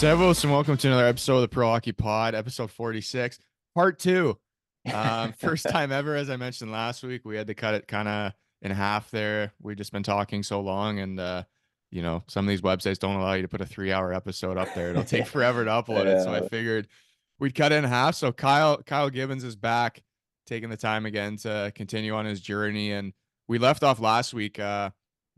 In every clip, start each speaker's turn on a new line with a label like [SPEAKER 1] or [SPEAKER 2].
[SPEAKER 1] Servus, and welcome to another episode of the Pro Hockey Pod, episode 46, part two. First time ever, as I mentioned last week. We had to cut it kind of in half there. We've just been talking so long, and some of these websites don't allow you to put a 3 hour episode up there. It'll take forever to upload it. So I
[SPEAKER 2] Yeah,
[SPEAKER 1] figured we'd cut it in half. So Kyle Gibbons is back, taking the time again to continue on his journey. And we left off last week,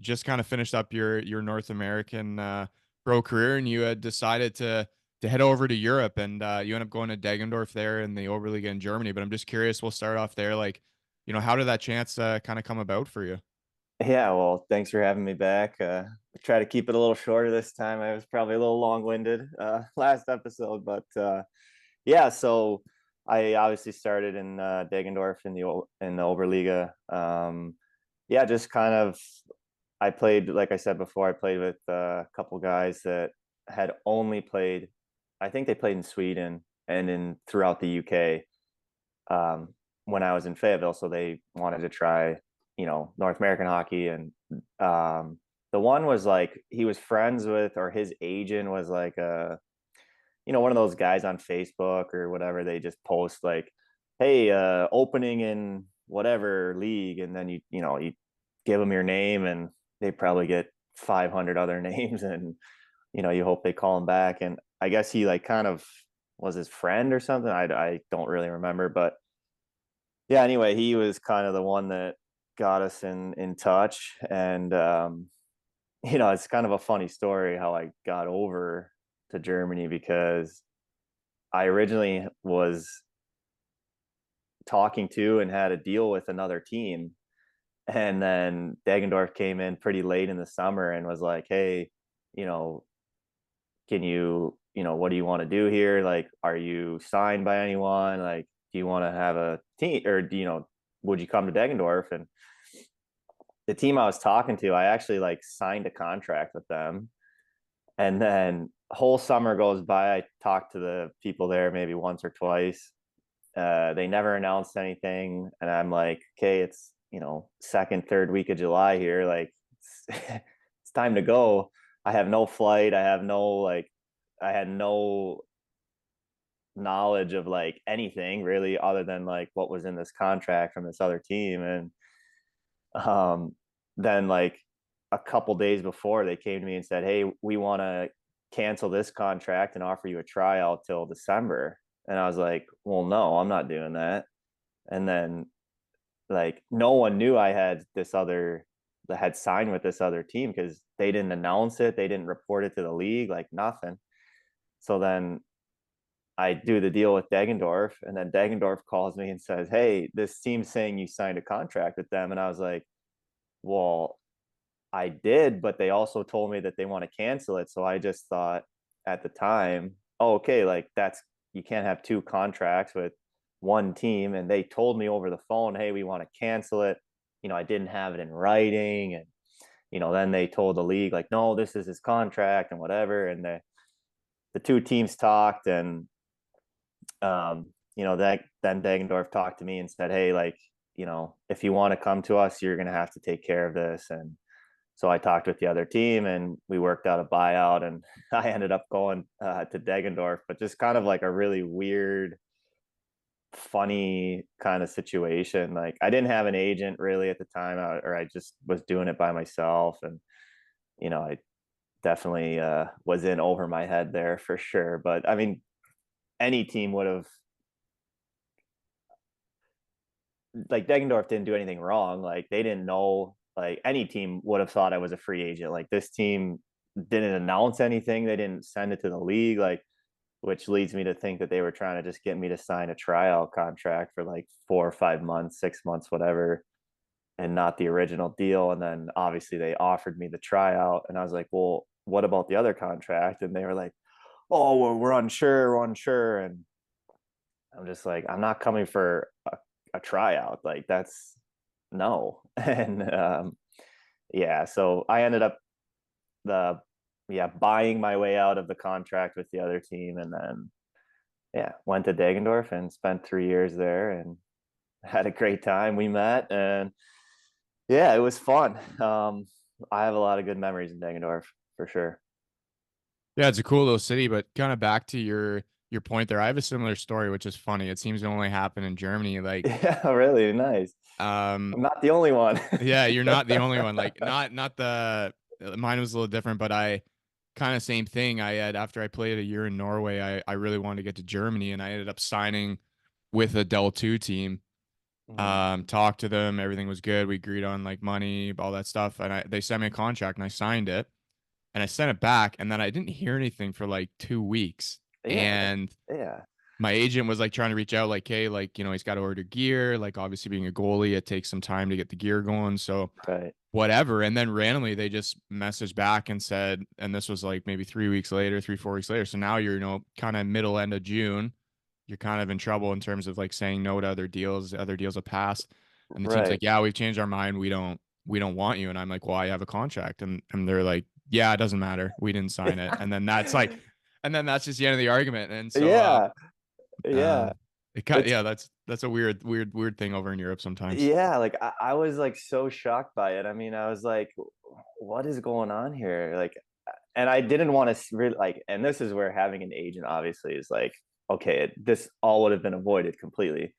[SPEAKER 1] just kind of finished up your North American pro career, and you had decided to head over to Europe, and you end up going to Deggendorf there in the Oberliga in Germany. But I'm just curious, we'll start off there. Like, how did that chance kind of come about for you?
[SPEAKER 2] yeah. Well, thanks for having me back. Try to keep it a little shorter this time. I was probably a little long-winded last episode, but yeah. So I obviously started in Deggendorf in the Oberliga. Yeah, just kind of. I played, like I said before, I played with a couple guys that had only played. I think they played in Sweden and in throughout the UK. When I was in Fayetteville, so they wanted to try, North American hockey. And the one was like he was friends with, or his agent was like one of those guys on Facebook or whatever. They just post like, "Hey, opening in whatever league," and then you give them your name, and they probably get 500 other names, and you hope they call him back. And I guess he like kind of was his friend or something. I don't really remember, but yeah, anyway, he was kind of the one that got us in touch. And it's kind of a funny story how I got over to Germany, because I originally was talking to and had a deal with another team, and then Deggendorf came in pretty late in the summer and was like, "Hey, you know can what do you want to do here? Like, are you signed by anyone? Like, do you want to have a team, or would you come to Deggendorf?" And the team I was talking to, I actually like signed a contract with them. And then whole summer goes by. I talked to the people there maybe once or twice. They never announced anything. And I'm like, okay, it's, second, third week of July here. Like, it's time to go. I have no flight. I had no knowledge of like anything really other than like what was in this contract from this other team. And um, then like a couple days before, they came to me and said, "Hey, we want to cancel this contract and offer you a tryout till December." And I was like, "Well, no, I'm not doing that." And then like no one knew I had this other that had signed with this other team, because they didn't announce it, they didn't report it to the league, like nothing. So then I do the deal with Deggendorf, and then Deggendorf calls me and says, "Hey, this team's saying you signed a contract with them." And I was like, "Well, I did, but they also told me that they want to cancel it." So I just thought at the time, "Oh, okay, like you can't have two contracts with one team." And they told me over the phone, "Hey, we want to cancel it." I didn't have it in writing. And, then they told the league, like, "No, this is his contract," and whatever. And the two teams talked, and, that then Deggendorf talked to me and said, "Hey, like, if you want to come to us, you're going to have to take care of this." And so I talked with the other team, and we worked out a buyout, and I ended up going to Deggendorf. But just kind of like a really weird, funny kind of situation. Like, I didn't have an agent really at the time, or I just was doing it by myself. And, I definitely was in over my head there for sure. But I mean, any team would have, like, Deggendorf didn't do anything wrong. Like, they didn't know, like, any team would have thought I was a free agent. Like, this team didn't announce anything. They didn't send it to the league, like, which leads me to think that they were trying to just get me to sign a tryout contract for like 4 or 5 months, 6 months, whatever, and not the original deal. And then obviously they offered me the tryout, and I was like, "Well, what about the other contract?" And they were like, "Oh, well, we're unsure." And I'm just like, "I'm not coming for a tryout. Like, that's no." And yeah, so I ended up the yeah buying my way out of the contract with the other team. And then yeah, went to Deggendorf and spent 3 years there and had a great time. We met, and yeah, it was fun. I have a lot of good memories in Deggendorf for sure.
[SPEAKER 1] Yeah, it's a cool little city, but kind of back to your point there. I have a similar story, which is funny. It seems to only happen in Germany. Like,
[SPEAKER 2] Yeah, really nice.
[SPEAKER 1] um,
[SPEAKER 2] I'm not the only one.
[SPEAKER 1] yeah, you're not the only one. Like, not the mine was a little different, but I kind of same thing. I had after I played a year in Norway, I really wanted to get to Germany, and I ended up signing with a Del 2 team.
[SPEAKER 2] Mhm.
[SPEAKER 1] Talked to them, everything was good. We agreed on like money, all that stuff, and they sent me a contract, and I signed it, and I sent it back, and then I didn't hear anything for like 2 weeks,
[SPEAKER 2] Yeah,
[SPEAKER 1] and
[SPEAKER 2] yeah,
[SPEAKER 1] my agent was like trying to reach out, like, hey, like, he's got to order gear. Like, obviously, being a goalie, it takes some time to get the gear going. So,
[SPEAKER 2] right,
[SPEAKER 1] whatever. And then randomly, they just messaged back and said, and this was like maybe 3 weeks later, 3, 4 weeks later. So now you're, kind of middle end of June. You're kind of in trouble in terms of like saying no to other deals. Other deals have passed. And the team's
[SPEAKER 2] right.
[SPEAKER 1] like, yeah, we've changed our mind. We don't want you. And I'm like, well, I have a contract. And they're like, yeah, it doesn't matter. We didn't sign it. And then that's just the end of the argument. And so,
[SPEAKER 2] Yeah, yeah.
[SPEAKER 1] it kind
[SPEAKER 2] It's
[SPEAKER 1] yeah, that's a weird thing over in Europe sometimes.
[SPEAKER 2] Yeah, like I was like so shocked by it. I mean, I was like, what is going on here? Like, and I didn't want to really like, and this is where having an agent obviously is like, okay, this all would have been avoided completely.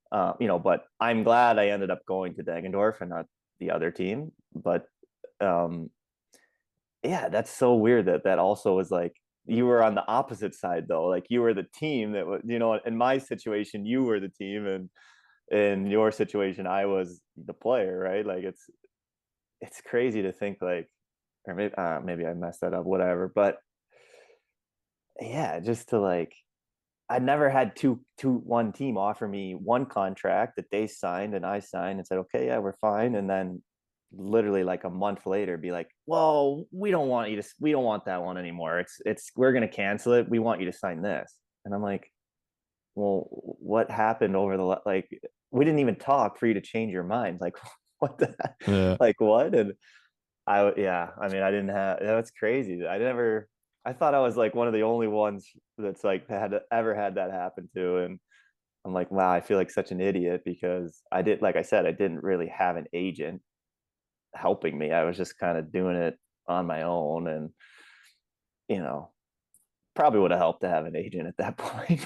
[SPEAKER 2] But I'm glad I ended up going to Deggendorf and not the other team. But um, yeah, that's so weird that also was like you were on the opposite side though. Like you were the team that was, in my situation, you were the team, and in your situation, I was the player, right? Like it's crazy to think like, or maybe I messed that up, whatever. But yeah, just to like, I never had one team offer me one contract that they signed and I signed and said, okay, yeah, we're fine, and then literally like a month later be like, whoa, we don't want that one anymore. We're gonna cancel it. We want you to sign this, and I'm like, well, what happened over the like? We didn't even talk for you to change your mind. Like, what the,
[SPEAKER 1] Yeah.
[SPEAKER 2] like what? And yeah, I mean, I didn't have. That's crazy. I thought I was like one of the only ones that's like ever had that happen to, and I'm like, wow, I feel like such an idiot because like I said, I didn't really have an agent helping me. I was just kind of doing it on my own, and you know, probably would have helped to have an agent at that point.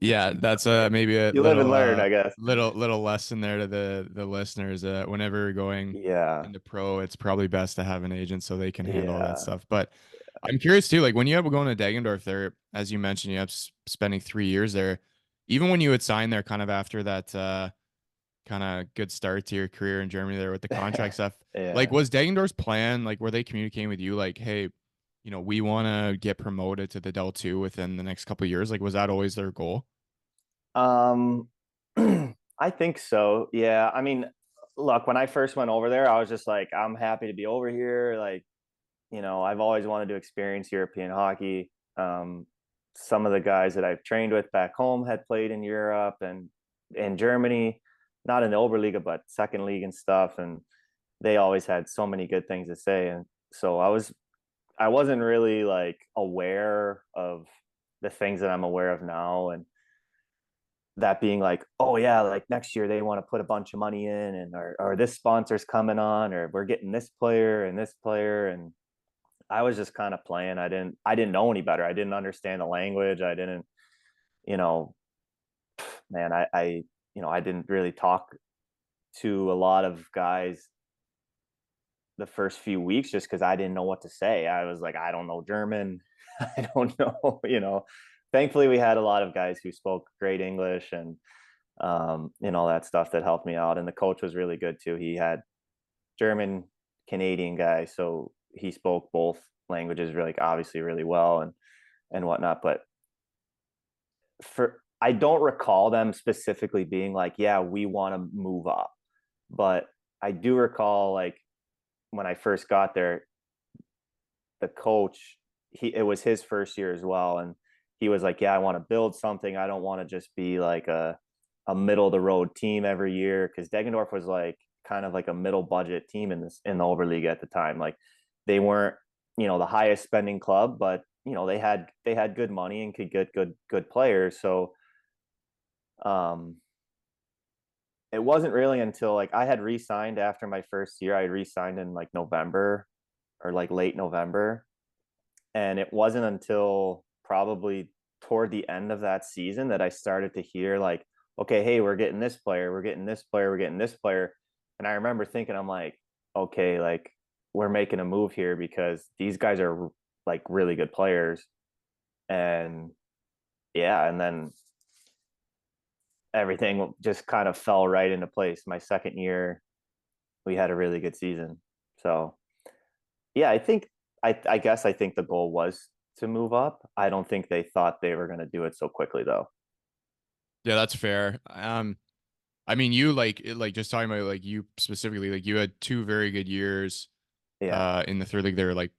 [SPEAKER 1] Yeah, that's maybe a
[SPEAKER 2] You live and learn, I guess.
[SPEAKER 1] little lesson there to the listeners. Whenever you're going
[SPEAKER 2] Yeah,
[SPEAKER 1] into pro, it's probably best to have an agent so they can handle all that
[SPEAKER 2] yeah.
[SPEAKER 1] stuff. But I'm curious too, like when you have going to Deggendorf there, as you mentioned, you have spending 3 years there. Even when you would sign there, kind of after that kind of good start to your career in Germany there with the contract stuff. Like,
[SPEAKER 2] Yeah.
[SPEAKER 1] was Deggendorf's plan, like, were they communicating with you, like, hey, we want to get promoted to the Del 2 within the next couple of years? Like, was that always their goal?
[SPEAKER 2] Um, I think so. Yeah. I mean, look, when I first went over there, I was just like, I'm happy to be over here. Like, I've always wanted to experience European hockey. Some of the guys that I've trained with back home had played in Europe and in Germany, not in the Oberliga, but second league and stuff. And they always had so many good things to say. And so I wasn't really like aware of the things that I'm aware of now. And that being like, oh yeah, like next year they want to put a bunch of money in, and or this sponsor's coming on, or we're getting this player and this player. And I was just kind of playing. I didn't know any better. I didn't understand the language. I didn't, you know, man, I didn't really talk to a lot of guys the first few weeks just because I didn't know what to say. I was like, I don't know German. I don't know. Thankfully, we had a lot of guys who spoke great English and all that stuff that helped me out. And the coach was really good too. He had German, Canadian guy, so he spoke both languages really, obviously, really well and whatnot. But I don't recall them specifically being like, yeah, we want to move up. But I do recall like when I first got there, the coach, it was his first year as well, and he was like, yeah, I want to build something. I don't want to just be like a middle of the road team every year, because Deggendorf was like kind of like a middle budget team in the Oberliga at the time. Like they weren't, the highest spending club, but they had good money and could get good players. So um it wasn't really until like I had re-signed after my first year. I re-signed in like November or like late November. And it wasn't until probably toward the end of that season that I started to hear like, okay, hey, we're getting this player, we're getting this player, we're getting this player. And I remember thinking, I'm like, okay, like we're making a move here because these guys are like really good players. And yeah, and then everything just kind of fell right into place. My second year, we had a really good season. So yeah, I guess I think the goal was to move up. I don't think they thought they were going to do it so quickly though.
[SPEAKER 1] Yeah, that's fair. I mean, you like just talking about like you specifically, like you had two very good years
[SPEAKER 2] Yeah.
[SPEAKER 1] in the third league there, like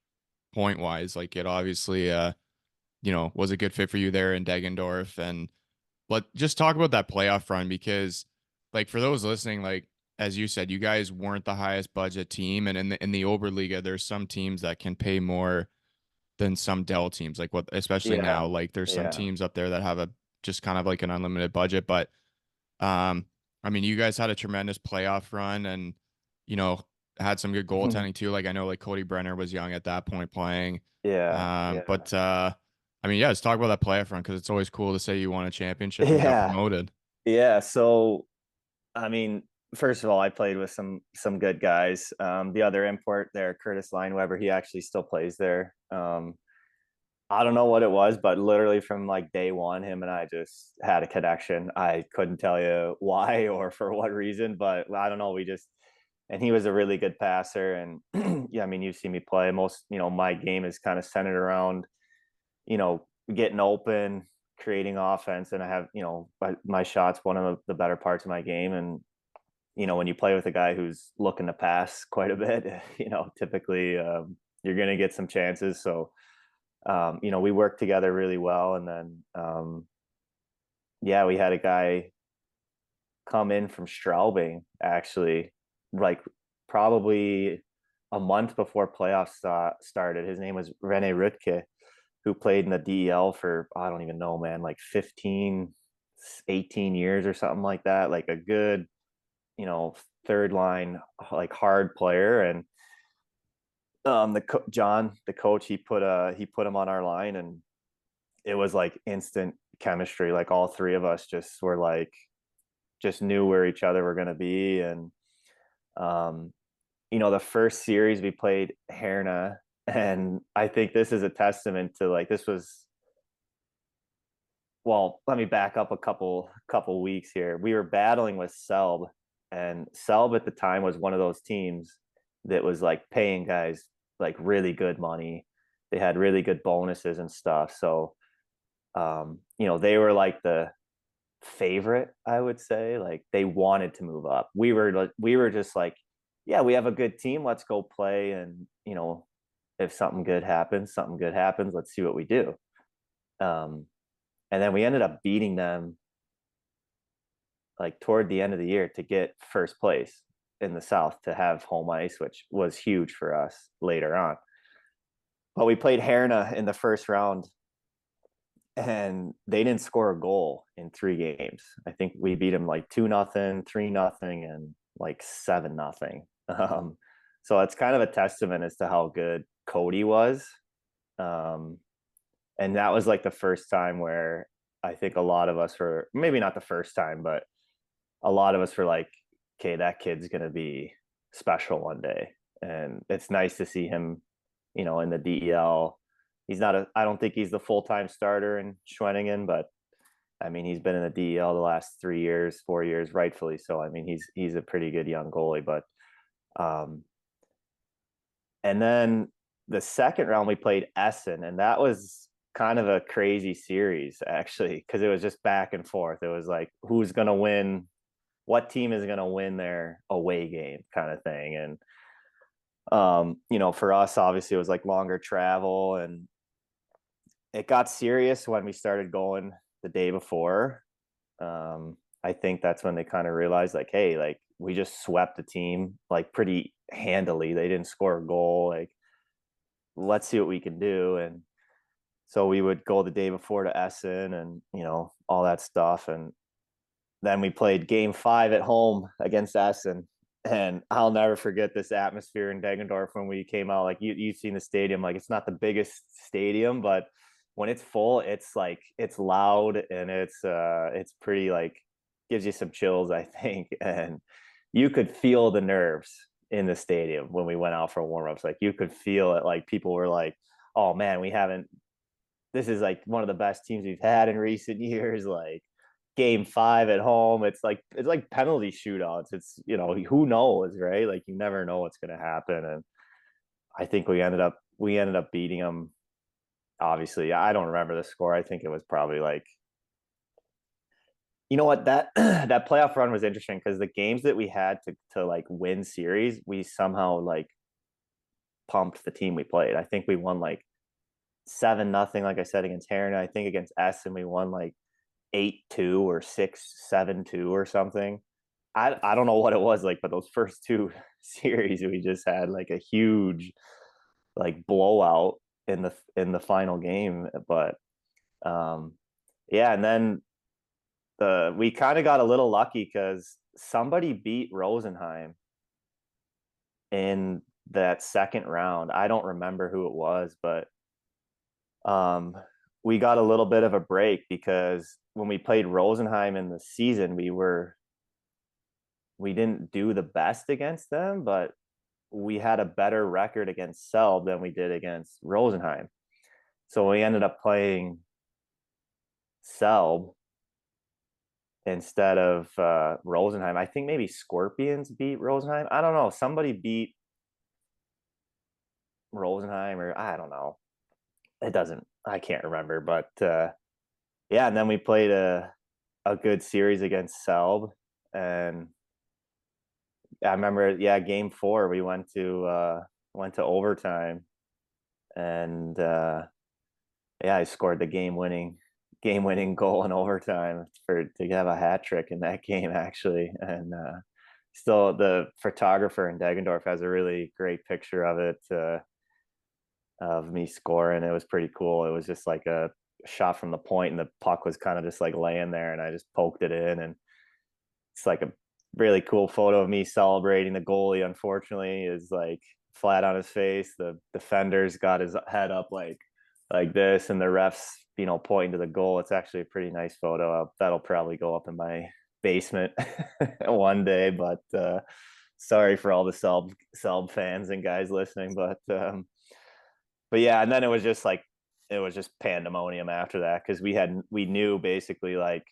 [SPEAKER 1] point wise. Like it obviously was a good fit for you there in Deggendorf. And but just talk about that playoff run because like for those listening, like as you said, you guys weren't the highest budget team. And in the Oberliga, there's some teams that can pay more than some Dell teams. Like what especially now,
[SPEAKER 2] Yeah.
[SPEAKER 1] like there's some
[SPEAKER 2] Yeah.
[SPEAKER 1] teams up there that have a just kind of like an unlimited budget. But um, I mean, you guys had a tremendous playoff run and, you know, had some good goaltending too. Like I know like Cody Brenner was young at that point playing.
[SPEAKER 2] Yeah.
[SPEAKER 1] But I mean, yeah, let's talk about that playoff run because it's always cool to say you won a championship and got
[SPEAKER 2] Yeah.
[SPEAKER 1] promoted.
[SPEAKER 2] Yeah. So, I mean, first of all, I played with some good guys. The other import there, Curtis Lineweber, he actually still plays there. I don't know what it was, but literally from like day one, him and I just had a connection. I couldn't tell you why or for what reason, but I don't know. We just, and he was a really good passer. And yeah, I mean, you see me play most, my game is kind of centered around, getting open, creating offense. And I have, my shots, one of the better parts of my game. And, when you play with a guy who's looking to pass quite a bit, typically you're going to get some chances. So, we worked together really well. And then, yeah, we had a guy come in from Straubing actually, like probably a month before playoffs started. His name was Rene Rutke, who played in the DEL for, I don't even know, man, like 15, 18 years or something like that. Like a good, you know, third line, like hard player. And John, the coach, he put him on our line, and it was like instant chemistry. Like all three of us just were like, just knew where each other were going to be. And, um, the first series we played Herna, and I think this is a testament to like, this was, well, let me back up a couple weeks here. We were battling with Selb, and Selb at the time was one of those teams that was like paying guys like really good money. They had really good bonuses and stuff. So, they were like the favorite, I would say. Like they wanted to move up. We were just like, yeah, we have a good team. Let's go play. And, if something good happens, something good happens. Let's see what we do. Um, and then we ended up beating them like toward the end of the year to get first place in the South to have home ice, which was huge for us later on. But we played Herna in the first round, and they didn't score a goal in 3 games. I think we beat them like 2-0, 3-0, and like 7-0. So it's kind of a testament as to how good Cody was. Um, and that was like the first time where I think a lot of us were, maybe not the first time, but a lot of us were like, okay, that kid's going to be special one day. And it's nice to see him, in the DEL. I don't think he's the full-time starter in Schwenningen, but I mean, he's been in the DEL the last 3 years, 4 years, rightfully so. I mean, he's a pretty good young goalie. But um, and then the second round we played Essen, and that was kind of a crazy series actually, because it was just back and forth. It was like who's gonna win, what team is gonna win their away game kind of thing. And for us, obviously it was like longer travel, and it got serious when we started going the day before. I think that's when they kind of realized like, hey, like we just swept the team like pretty handily. They didn't score a goal. Like, let's see what we can do. And so we would go the day before to Essen and, all that stuff. And then we played game 5 at home against Essen. And I'll never forget this atmosphere in Deggendorf when we came out. Like you've seen the stadium, like it's not the biggest stadium, but when it's full, it's like it's loud and it's pretty like gives you some chills, I think. And you could feel the nerves in the stadium when we went out for warm-ups. Like you could feel it, like people were like, oh man, we haven't this is like one of the best teams we've had in recent years. Like game 5 at home, it's like penalty shootouts. It's who knows, right? Like you never know what's going to happen. And I think we ended up beating them. Obviously, I don't remember the score. I think it was probably like, you know what, that that playoff run was interesting because the games that we had to like win series, we somehow like pumped the team we played. I think we won like 7-0, like I said, against Heron. I think against Essen we won like 8-2 or 6-7-2 or something. I don't know what it was like, but those first two series we just had like a huge like blowout in the final game. But yeah, and then we kind of got a little lucky because somebody beat Rosenheim in that second round. I don't remember who it was, but um, we got a little bit of a break because when we played Rosenheim in the season, we didn't do the best against them, but we had a better record against Selb than we did against Rosenheim. So we ended up playing Selb instead of Rosenheim. I think maybe Scorpions beat Rosenheim. I don't know. Somebody beat Rosenheim, or I don't know. I can't remember, but yeah, and then we played a good series against Selb, and I remember, yeah, game 4 we went to overtime, and yeah, I scored the game winning goal in overtime to have a hat trick in that game actually, and still the photographer in Deggendorf has a really great picture of it, of me scoring. It was pretty cool. It was just like a shot from the point, and the puck was kind of just like laying there, and I just poked it in, and it's like a really cool photo of me celebrating. The goalie, unfortunately, is like flat on his face. The defender's got his head up like this, and the refs, pointing to the goal. It's actually a pretty nice photo. That'll probably go up in my basement one day. But sorry for all the Selb fans and guys listening, but yeah, and then it was just pandemonium after that because we knew basically like,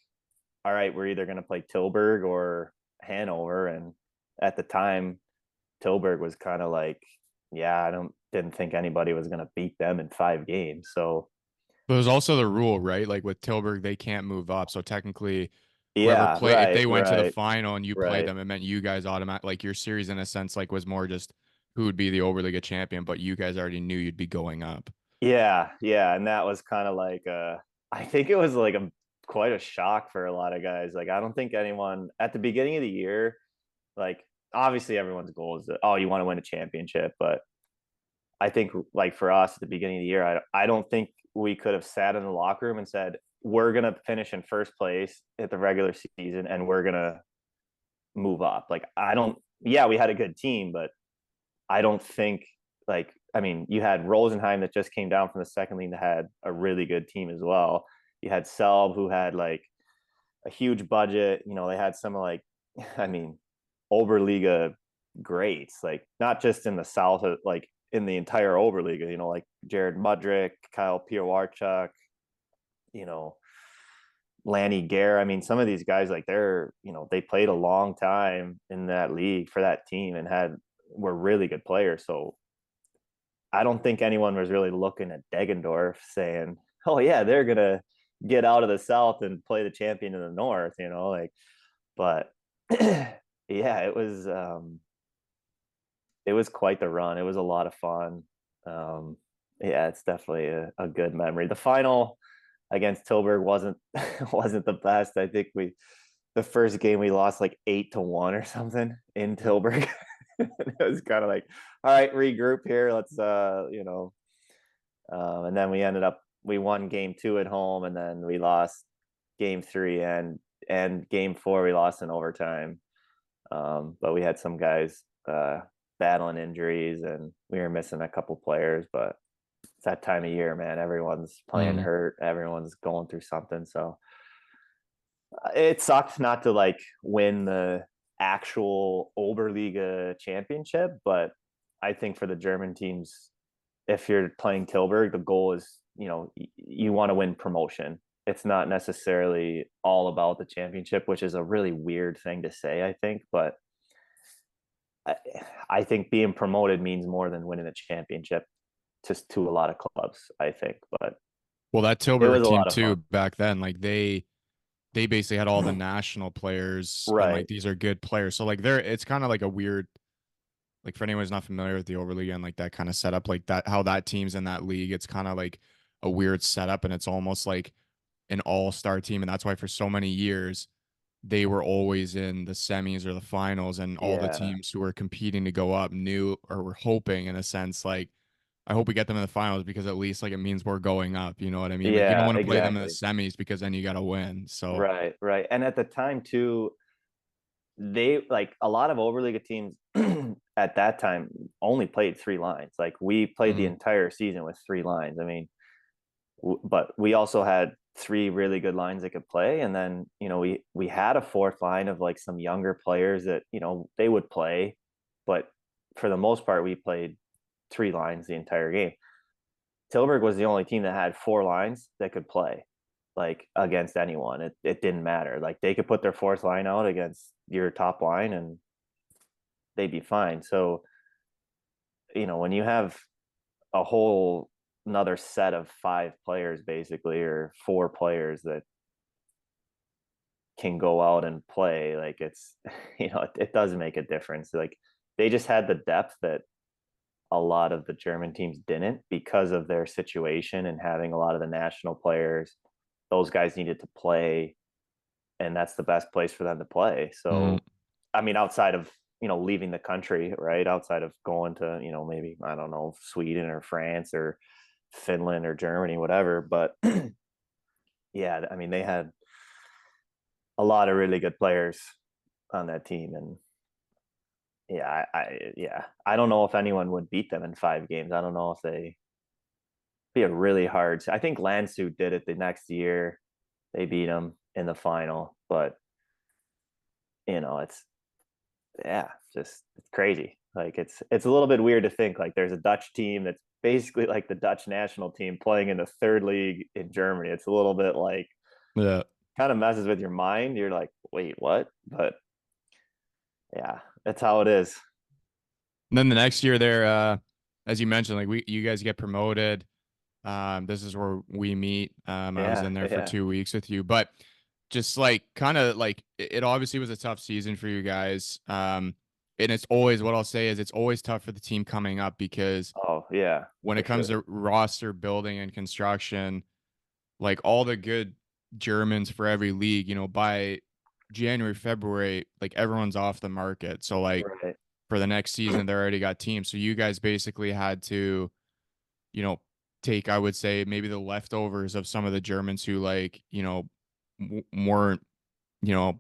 [SPEAKER 2] all right, we're either going to play Tilburg or Hanover, and at the time, Tilburg was kind of like, yeah, didn't think anybody was going to beat them in 5 games. So
[SPEAKER 1] But there's also the rule, right? Like with Tilburg, they can't move up. So technically, whoever
[SPEAKER 2] yeah,
[SPEAKER 1] play if
[SPEAKER 2] right,
[SPEAKER 1] they went to the
[SPEAKER 2] right,
[SPEAKER 1] final and you played
[SPEAKER 2] right.
[SPEAKER 1] them, it meant you guys automatic like your series in a sense like was more just who would be the Oberliga champion, but you guys already knew you'd be going up.
[SPEAKER 2] Yeah, yeah, and that was kind of like I think it was like a quite a shock for a lot of guys. Like I don't think anyone at the beginning of the year, like obviously everyone's goal is that, oh, you want to win a championship, but I think like for us at the beginning of the year, I don't think we could have sat in the locker room and said we're gonna finish in first place at the regular season and we're gonna move up. Like I don't. Yeah, we had a good team, but I don't think like, I mean, you had Rosenheim that just came down from the second league that had a really good team as well. You had Selb who had like a huge budget. They had some of like, I mean, Oberliga greats, like not just in the South, like in the entire Oberliga, like Jared Mudrick, Kyle Piewarchuk, you know, Lanny Gare. I mean, some of these guys, like they played a long time in that league for that team and were really good players. So I don't think anyone was really looking at Deggendorf saying, "Oh yeah, they're gonna get out of the South and play the champion in the North," like. But yeah, it was quite the run. It was a lot of fun. Yeah, it's definitely a good memory. The final against Tilburg wasn't the best. I think the first game we lost like 8-1 or something in Tilburg. It was kind of like, all right, regroup here. Let's and then we won game 2 at home, and then we lost game 3 and game 4 we lost in overtime. But we had some guys battling injuries, and we were missing a couple players. But it's that time of year, man. Everyone's playing
[SPEAKER 1] Mm.
[SPEAKER 2] hurt. Everyone's going through something. So it sucks not to like win the actual Oberliga championship, but I think for the German teams, if you're playing Tilburg, the goal is, you want to win promotion. It's not necessarily all about the championship, which is a really weird thing to say, I think, but I, I think being promoted means more than winning a championship to a lot of clubs, I think, but
[SPEAKER 1] Well, that
[SPEAKER 2] it
[SPEAKER 1] Tilburg
[SPEAKER 2] was a
[SPEAKER 1] team
[SPEAKER 2] lot of
[SPEAKER 1] too
[SPEAKER 2] fun.
[SPEAKER 1] back then, like they basically had all the national players and like
[SPEAKER 2] Right.
[SPEAKER 1] these are good players. So like they're it's kind of like a weird like for anyone who's not familiar with the Oberliga and like that kind of setup, like that how that team's in that league, it's kind of like a weird setup and it's almost like an all-star team. And that's why for so many years they were always in the semis or the finals, and all the
[SPEAKER 2] Yeah.
[SPEAKER 1] teams who were competing to go up knew or were hoping in a sense like I hope we get them in the finals because at least like it means we're going up. You know what I mean? Like you don't
[SPEAKER 2] Yeah,
[SPEAKER 1] want to play them in the
[SPEAKER 2] exactly.
[SPEAKER 1] semis because then you got to win. So,
[SPEAKER 2] Right, right. And at the time too, they like a lot of Oberliga teams at that time only played three lines. Like we played the
[SPEAKER 1] mm,
[SPEAKER 2] entire season with three lines. I mean, but we also had three really good lines that could play, and then we had a fourth line of like some younger players that they would play, but for the most part we played three lines the entire game. Tilburg was the only team that had four lines that could play like against anyone. It didn't matter. Like they could put their fourth line out against your top line and they'd be fine. So, when you have a whole another set of five players basically, or four players that can go out and play, like it's it does make a difference. Like they just had the depth that a lot of the German teams didn't because of their situation and having a lot of the national players. Those guys needed to play, and that's the best place for them to play.
[SPEAKER 1] mm.
[SPEAKER 2] So, I mean, outside of leaving the country, right? Outside of going to maybe I don't know, Sweden or France or Finland or Germany, whatever. But yeah, I mean, they had a lot of really good players on that team, and yeah, I don't know if anyone would beat them in 5 games. I don't know if they be a really hard. I think Landshut did it the next year. They beat them in the final, but it's yeah, just it's crazy. Like it's a little bit weird to think like there's a Dutch team that's basically like the Dutch national team playing in the third league in Germany. It's a little bit like
[SPEAKER 1] Yeah.
[SPEAKER 2] kind of messes with your mind. You're like, wait, what? But yeah, that's how it is.
[SPEAKER 1] And then the next year there, as you mentioned, like you guys get promoted. This is where we meet. I was
[SPEAKER 2] Yeah,
[SPEAKER 1] in there for
[SPEAKER 2] yeah,
[SPEAKER 1] 2 weeks with you, but just like kind of like it obviously was a tough season for you guys. And it's always what I'll say is it's always tough for the team coming up because
[SPEAKER 2] oh yeah,
[SPEAKER 1] when it
[SPEAKER 2] for
[SPEAKER 1] comes
[SPEAKER 2] sure.
[SPEAKER 1] to roster building and construction, like all the good Germans for every league, by January, February, like everyone's off the market. So like
[SPEAKER 2] Right.
[SPEAKER 1] for the next season, they already got teams. So you guys basically had to, you know, take, I would say, maybe the leftovers of some of the Germans who like, weren't, you know,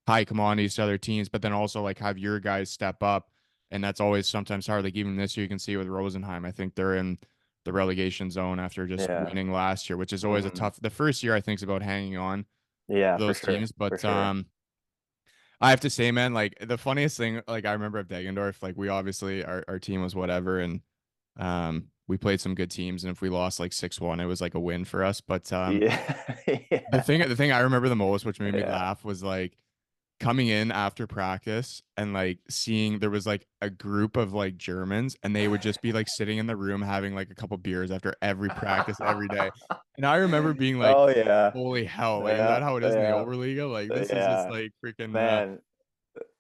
[SPEAKER 1] high commodities to other teams, but then also like have your guys step up. And that's always sometimes hard. Like even this year, you can see with Rosenheim, I think they're in the relegation zone after just
[SPEAKER 2] Yeah.
[SPEAKER 1] winning last year, which is always a
[SPEAKER 2] Hmm.
[SPEAKER 1] tough. The first year, I think, is about hanging on
[SPEAKER 2] Yeah,
[SPEAKER 1] to
[SPEAKER 2] for
[SPEAKER 1] those
[SPEAKER 2] sure.
[SPEAKER 1] teams.
[SPEAKER 2] For
[SPEAKER 1] But
[SPEAKER 2] sure.
[SPEAKER 1] I have to say, man, like the funniest thing, like I remember at Deggendorf, like we obviously our team was whatever, and we played some good teams, and if we lost like 6-1, it was like a win for us. But
[SPEAKER 2] Yeah.
[SPEAKER 1] the
[SPEAKER 2] Yeah.
[SPEAKER 1] thing I remember the most, which made me
[SPEAKER 2] Yeah.
[SPEAKER 1] laugh, was like coming in after practice and like seeing there was like a group of like Germans, and they would just be like sitting in the room having like a couple beers after every practice every day. And I remember being like,
[SPEAKER 2] Oh yeah.
[SPEAKER 1] holy hell, like is
[SPEAKER 2] Yeah.
[SPEAKER 1] that how it is in the
[SPEAKER 2] Yeah.
[SPEAKER 1] Oberliga? Like this is just
[SPEAKER 2] Yeah.
[SPEAKER 1] like freaking
[SPEAKER 2] Man.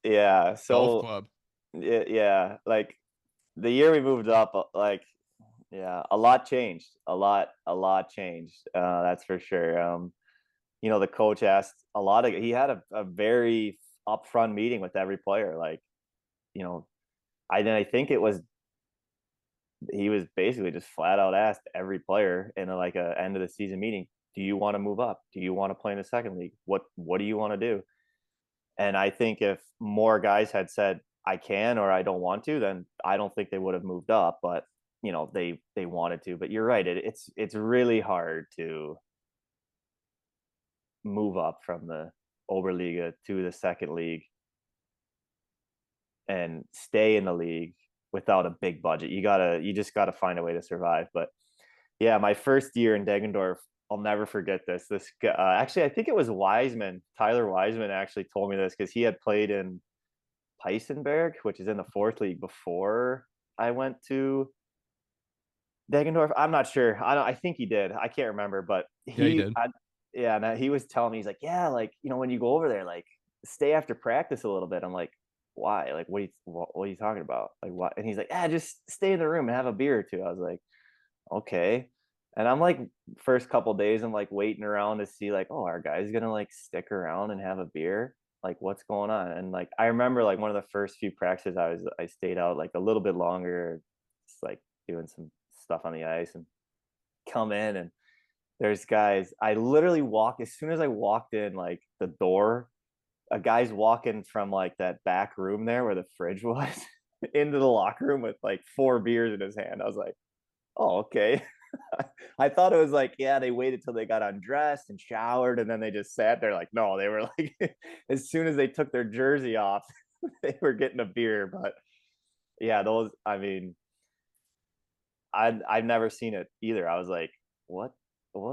[SPEAKER 2] Yeah.
[SPEAKER 1] golf
[SPEAKER 2] So
[SPEAKER 1] club.
[SPEAKER 2] yeah, like the year we moved up, like yeah, a lot changed. A lot changed. That's for sure. The coach asked a lot of he had a very upfront meeting with every player. Like, you know, I think it was he was basically just flat out asked every player in like a end of the season meeting, do you want to move up? Do you want to play in the second league? What do you want to do? And I think if more guys had said I can or I don't want to, then I don't think they would have moved up. But they wanted to. But you're right. It's really hard to move up from the Oberliga to the second league and stay in the league without a big budget. You just gotta find a way to survive. But yeah, my first year in Deggendorf, I'll never forget this. This guy, actually, I think it was Wiseman. Tyler Wiseman actually told me this because he had played in Peisenberg, which is in the fourth league before I went to Deggendorf. I'm not sure. I think he did. I can't remember, but
[SPEAKER 1] Yeah, you did.
[SPEAKER 2] yeah, and he was telling me, he's like, yeah, like when you go over there, like stay after practice a little bit. I'm like, why? Like, what are you talking about? Like, what? And he's like, yeah, just stay in the room and have a beer or two. I was like, okay. And I'm like, first couple days, I'm like waiting around to see like, oh, our guy's gonna like stick around and have a beer. Like, what's going on? And like, I remember like one of the first few practices, I stayed out like a little bit longer, just like doing some stuff on the ice and come in and there's guys. I literally walk as soon as I walked in like the door, a guy's walking from like that back room there where the fridge was into the locker room with like 4 beers in his hand. I was like, oh, okay. I thought it was like, yeah, they waited till they got undressed and showered and then they just sat there. Like, no, they were like, as soon as they took their jersey off, they were getting a beer. But yeah, those, I mean, I've never seen it either. I was like, what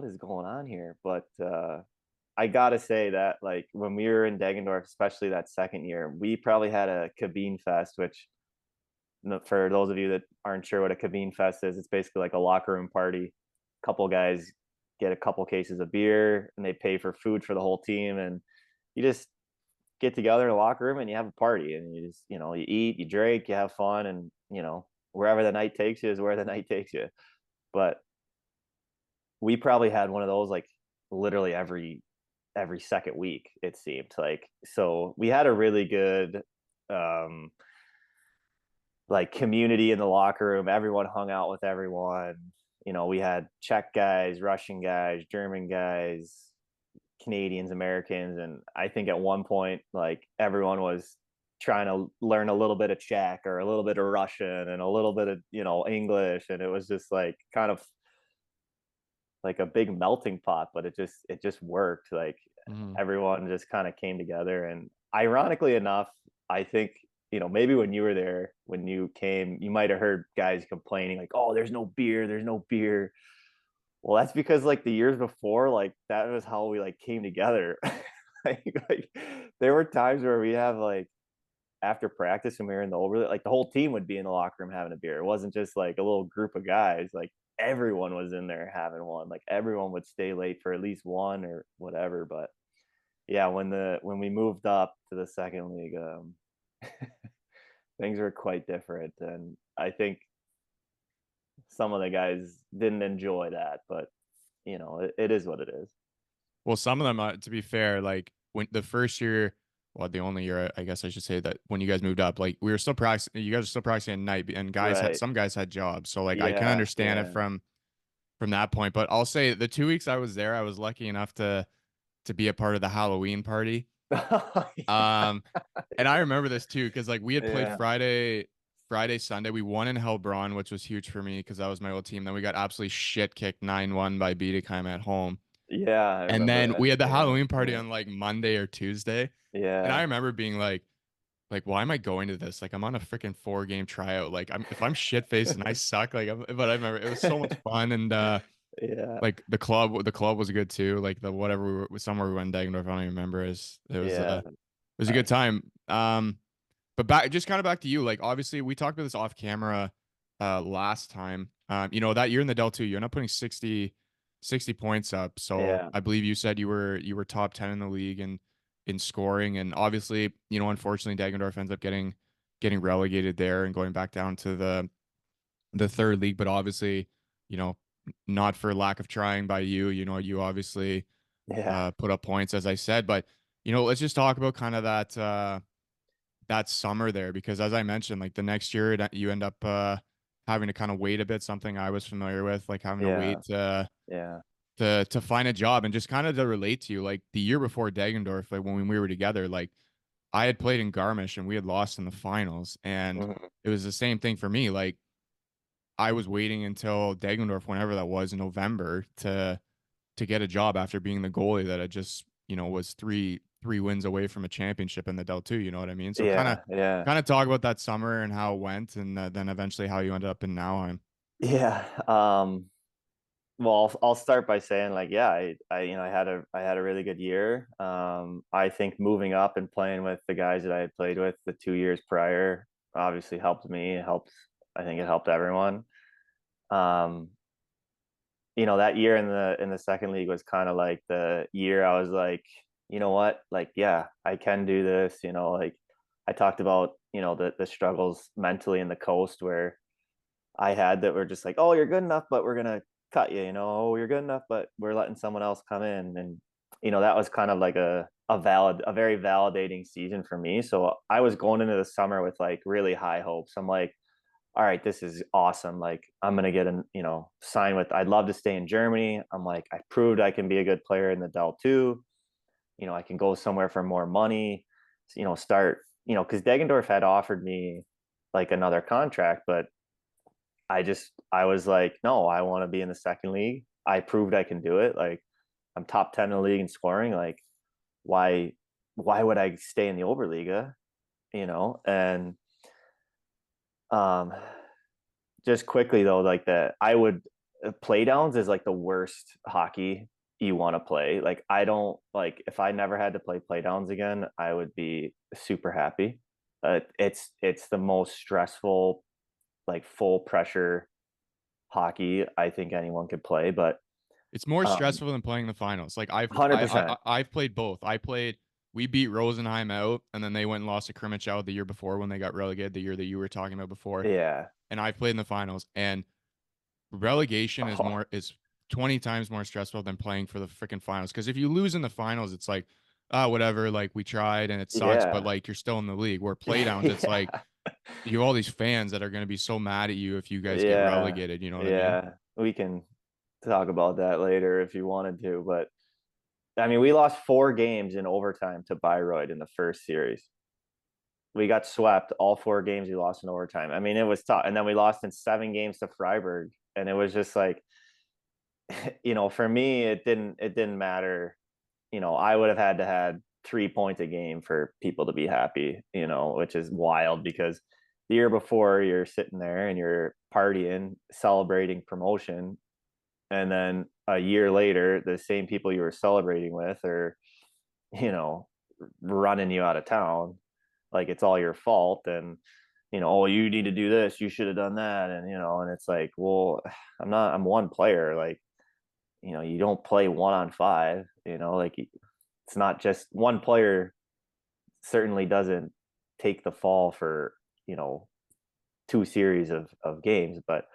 [SPEAKER 2] is going on here? But I gotta say that like when we were in Deggendorf, especially that second year, we probably had a cabine fest, which for those of you that aren't sure what a cabine fest is, it's basically like a locker room party. A couple guys get a couple cases of beer and they pay for food for the whole team, and you just get together in a locker room and you have a party, and you just you eat, you drink, you have fun, and wherever the night takes you is where the night takes you. But we probably had one of those like literally every second week, it seemed like. So we had a really good um like community in the locker room. Everyone hung out with everyone. We had Czech guys, Russian guys, German guys, Canadians, Americans, and I think at one point like everyone was trying to learn a little bit of Czech or a little bit of Russian and a little bit of English, and it was just like kind of like a big melting pot. But it just worked. Like
[SPEAKER 1] Mhm.
[SPEAKER 2] everyone just kind of came together, and ironically enough, I think maybe when you were there, when you came, you might have heard guys complaining like, oh, there's no beer. Well, that's because like the years before, like that was how we like came together. like there were times where we have like after practice when we were in the over, like the whole team would be in the locker room having a beer. It wasn't just like a little group of guys. Like everyone was in there having one. Like everyone would stay late for at least one or whatever. But yeah, when we moved up to the second league, things were quite different, and I think some of the guys didn't enjoy that. But it is what it is.
[SPEAKER 1] Well, some of them, to be fair, like when the first year, well, the only year I guess I should say that when you guys moved up, like we were still practicing, you guys were still practicing at night, and
[SPEAKER 2] Right.
[SPEAKER 1] some guys had jobs, so like I can
[SPEAKER 2] Yeah.
[SPEAKER 1] understand it
[SPEAKER 2] Yeah.
[SPEAKER 1] from that point. But I'll say the 2 weeks I was there, I was lucky enough to be a part of the Halloween party. Um, and I remember this too because like we had played
[SPEAKER 2] Yeah.
[SPEAKER 1] Friday, Sunday. We won in Hellbron, which was huge for me because that was my old team. Then we got absolutely shit kicked 9-1 by Bietigheim at home.
[SPEAKER 2] Yeah, I
[SPEAKER 1] And
[SPEAKER 2] remember
[SPEAKER 1] then
[SPEAKER 2] that.
[SPEAKER 1] we had the
[SPEAKER 2] Yeah.
[SPEAKER 1] Halloween party
[SPEAKER 2] Yeah.
[SPEAKER 1] on like Monday or Tuesday. And I
[SPEAKER 2] Yeah.
[SPEAKER 1] remember being like, why am I going to this? Like, I'm on a freaking 4 game tryout. Like, if I'm shit faced and I suck, like, but I remember it was so much fun. And
[SPEAKER 2] Yeah.
[SPEAKER 1] like the club was good too. Like the whatever we were somewhere we went in Deggendorf, I don't even remember.
[SPEAKER 2] Yeah.
[SPEAKER 1] It was a good
[SPEAKER 2] Nice.
[SPEAKER 1] time. But back just kind of back to you. Like, obviously, we talked about this off camera last time. That year in the Del 2, you ended up putting 60 points up. So
[SPEAKER 2] Yeah.
[SPEAKER 1] I believe you said you were top 10 in the league in scoring. And obviously, unfortunately, Deggendorf ends up getting relegated there and going back down to the third league. But obviously, you know, not for lack of trying by you. You obviously
[SPEAKER 2] Yeah.
[SPEAKER 1] put up points, as I said. But let's just talk about kind of that summer there, because as I mentioned, like the next year you end up having to kind of wait a bit, something I was familiar with, like having to
[SPEAKER 2] Yeah.
[SPEAKER 1] wait
[SPEAKER 2] Yeah.
[SPEAKER 1] to find a job. And just kind of to relate to you, like the year before Deggendorf, like when we were together, like I had played in Garmisch and we had lost in the finals, and
[SPEAKER 2] Mhm.
[SPEAKER 1] it was the same thing for me. Like I was waiting until Deggendorf, whenever that was in November, to get a job after being the goalie that I just, was three wins away from a championship in the Del 2, you know what I mean? So kind of
[SPEAKER 2] Yeah, yeah.
[SPEAKER 1] kind of talk about that summer and how it went, and then eventually how you ended up in Nauheim.
[SPEAKER 2] Yeah. Well, I'll start by saying like, yeah, I had a really good year. I think moving up and playing with the guys that I had played with the 2 years prior obviously helped me. It helped, I think it helped everyone. Um, that year in the second league was kind of like the year I was like, you know what, like, yeah, I can do this. Like I talked about, the struggles mentally in the coast where I had that were just like, oh, you're good enough, but we're gonna cut you. Oh, you're good enough, but we're letting someone else come in, and that was kind of like a very validating season for me. So I was going into the summer with like really high hopes. I'm like, all right, this is awesome. Like I'm gonna get sign with. I'd love to stay in Germany. I'm like, I proved I can be a good player in the Del 2. I can go somewhere for more money. Start. Because Deggendorf had offered me like another contract, but I was like, no, I want to be in the second league. I proved I can do it. Like I'm top 10 in the league in scoring. Like why why would I stay in the Oberliga? And um just quickly though, like that I would play downs is like the worst hockey you want to play. Like I don't like if I never had to play downs again, I would be super happy. It's the most stressful, like full pressure hockey I think anyone could play. But
[SPEAKER 1] It's more
[SPEAKER 2] um
[SPEAKER 1] stressful than playing the finals. Like I've I, I
[SPEAKER 2] 100%.
[SPEAKER 1] I- I've played both. We beat Rosenheim out, and then they went and lost to Krimitsch out the year before when they got relegated, the year that you were talking about before.
[SPEAKER 2] Yeah.
[SPEAKER 1] And I've played in the finals, and relegation
[SPEAKER 2] Oh,
[SPEAKER 1] is 20 times more stressful than playing for the freaking finals. Because if you lose in the finals, it's like, whatever, like we tried and it sucks, but
[SPEAKER 2] yeah.
[SPEAKER 1] like you're still in the league. Where playdowns, it's like
[SPEAKER 2] Yeah.
[SPEAKER 1] you have all these fans that are going to be so mad at you if you guys get
[SPEAKER 2] Yeah.
[SPEAKER 1] relegated. You know what I mean?
[SPEAKER 2] Yeah. We can talk about that later if you wanted to, but I mean, we lost 4 games in overtime to Bayreuth in the first series. We got swept all 4 games we lost in overtime. I mean, it was tough. And then we lost in 7 games to Freiburg. And it was just like, for me, it didn't matter. I would have had to had 3 points a game for people to be happy, which is wild because the year before you're sitting there and you're partying, celebrating promotion, and then a year later, the same people you were celebrating with are, you know, running you out of town. Like it's all your fault. And, oh, you need to do this. You should have done that. And it's like, well, I'm one player. Like, you don't play 1-on-5, like it's not just one player certainly doesn't take the fall for, you know, 2 series of games. But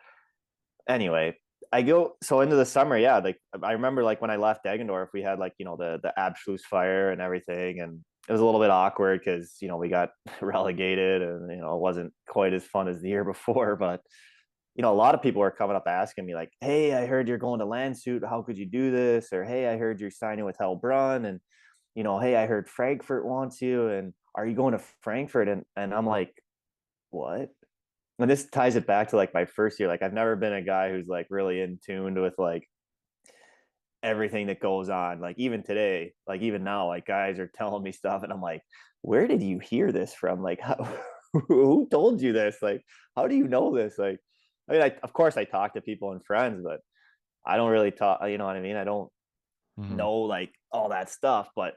[SPEAKER 2] anyway, I go so into the summer, yeah. Like I remember like when I left Deggendorf, we had like, the Abschluss fire and everything, and it was a little bit awkward because we got relegated, and it wasn't quite as fun as the year before. But a lot of people were coming up asking me like, "Hey, I heard you're going to Landshut. How could you do this?" Or, "Hey, I heard you're signing with Hellbrunn," and "Hey, I heard Frankfurt wants you, and are you going to Frankfurt?" And I'm like, "What?" And this ties it back to like my first year. Like I've never been a guy who's like really in tuned with like everything that goes on. Like even today, like even now, like guys are telling me stuff, and I'm like, "Where did you hear this from? Like, who told you this? Like, how do you know this?" Like, I mean, of course I talk to people and friends, but I don't really talk. You know what I mean? I don't
[SPEAKER 1] Hmm.
[SPEAKER 2] know like all that stuff. But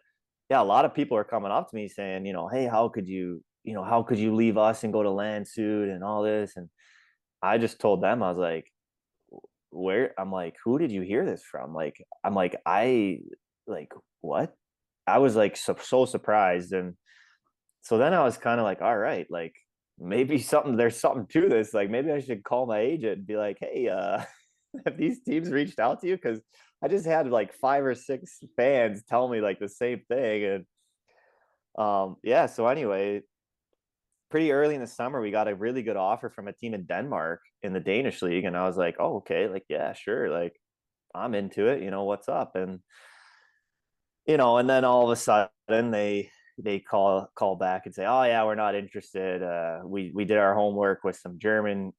[SPEAKER 2] yeah, a lot of people are coming up to me saying, "Hey, how could you leave us and go to Landshut and all this?" And I just told them, I was like, where I'm like, who did you hear this from? Like, I'm like, like, what? I was like so surprised. And so then I was kind of like, all right, like maybe there's something to this. Like maybe I should call my agent and be like, hey, have these teams reached out to you? Because I just had like 5 or 6 fans tell me like the same thing. And yeah, so anyway, pretty early in the summer, we got a really good offer from a team in Denmark in the Danish league. And I was like, oh, okay, like, yeah, sure. Like, I'm into it. What's up? And, and then all of a sudden they call back and say, "Oh yeah, we're not interested. We did our homework with some German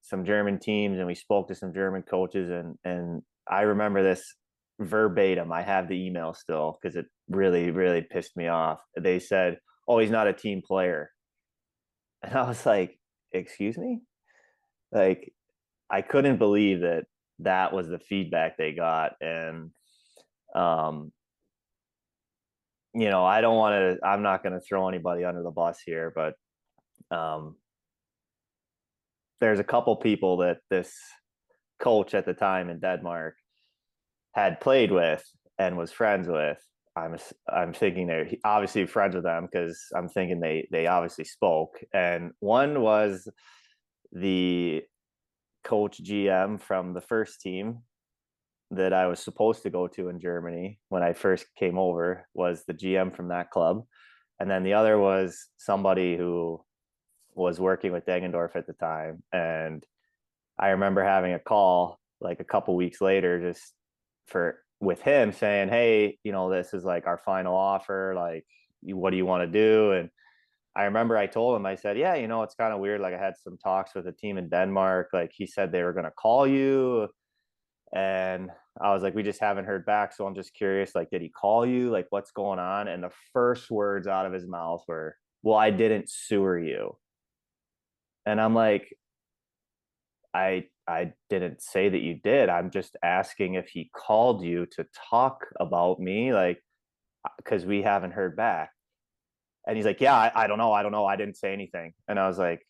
[SPEAKER 2] teams, and we spoke to some German coaches, and I remember this verbatim. I have the email still because it really pissed me off. They said, "Oh, he's not a team player," and I was like, "Excuse me?" Like, I couldn't believe that that was the feedback they got, and um, I don't want to. I'm not going to throw anybody under the bus here, but um, there's a couple people that this coach at the time in Denmark had played with and was friends with. I'm thinking they're obviously friends with them because I'm thinking they obviously spoke. And one was the coach GM from the first team that I was supposed to go to in Germany when I first came over, was the GM from that club. And then the other was somebody who was working with Deggendorf at the time. And I remember having a call like a couple weeks later just for with him saying, "Hey, this is like our final offer. Like, what do you want to do?" And I remember I told him, I said, "Yeah, it's kind of weird. Like, I had some talks with a team in Denmark. Like, he said they were going to call you." And I was like, "We just haven't heard back. So I'm just curious, like, did he call you? Like, what's going on?" And the first words out of his mouth were, "Well, I didn't sewer you." And I'm like, I didn't say that you did. I'm just asking if he called you to talk about me, like, because we haven't heard back. And he's like, "Yeah, I don't know. I don't know. I didn't say anything." And I was like,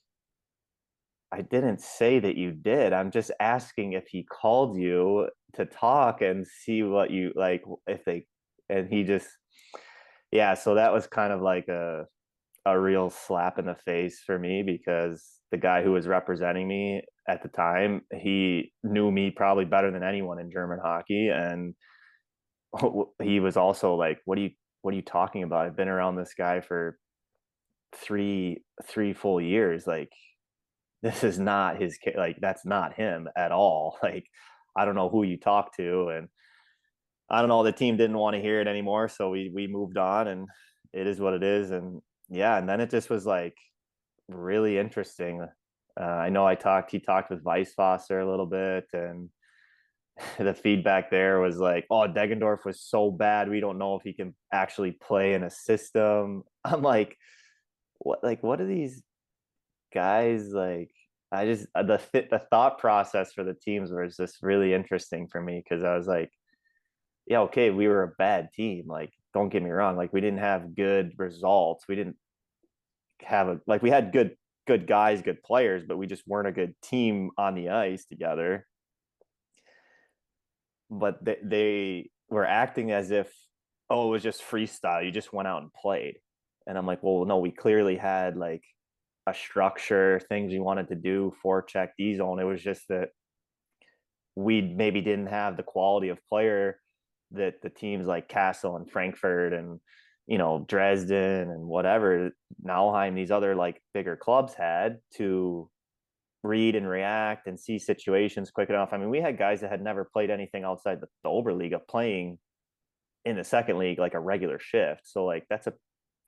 [SPEAKER 2] "I didn't say that you did. I'm just asking if he called you to talk and see what you like, if they," and he just, yeah. So that was kind of like a real slap in the face for me because the guy who was representing me at the time, he knew me probably better than anyone in German hockey, and he was also like, what are you talking about? I've been around this guy for three full years. Like, this is not his, like, that's not him at all. Like, I don't know who you talk to, and I don't know, the team didn't want to hear it anymore, so we moved on, and it is what it is. And yeah, and then it just was like really interesting. I know he talked with Weisswasser a little bit, and the feedback there was like, "Oh, Deggendorf was so bad, we don't know if he can actually play in a system." I'm like, what are these guys like? I just the thought process for the teams was just really interesting for me because I was like, yeah, okay, we were a bad team. Like, don't get me wrong, like, we didn't have good results. We didn't have we had good guys, good players, but we just weren't a good team on the ice together. But they were acting as if, "Oh, it was just freestyle. You just went out and played." And I'm like, "Well, no, we clearly had like a structure, things we wanted to do, forecheck, D zone. It was just that we maybe didn't have the quality of player that the teams like Castle and Frankfurt and Dresden and whatever, Nauheim, these other like bigger clubs had to read and react and see situations quick enough." I mean, we had guys that had never played anything outside the Oberliga playing in the second league like a regular shift. So like that's a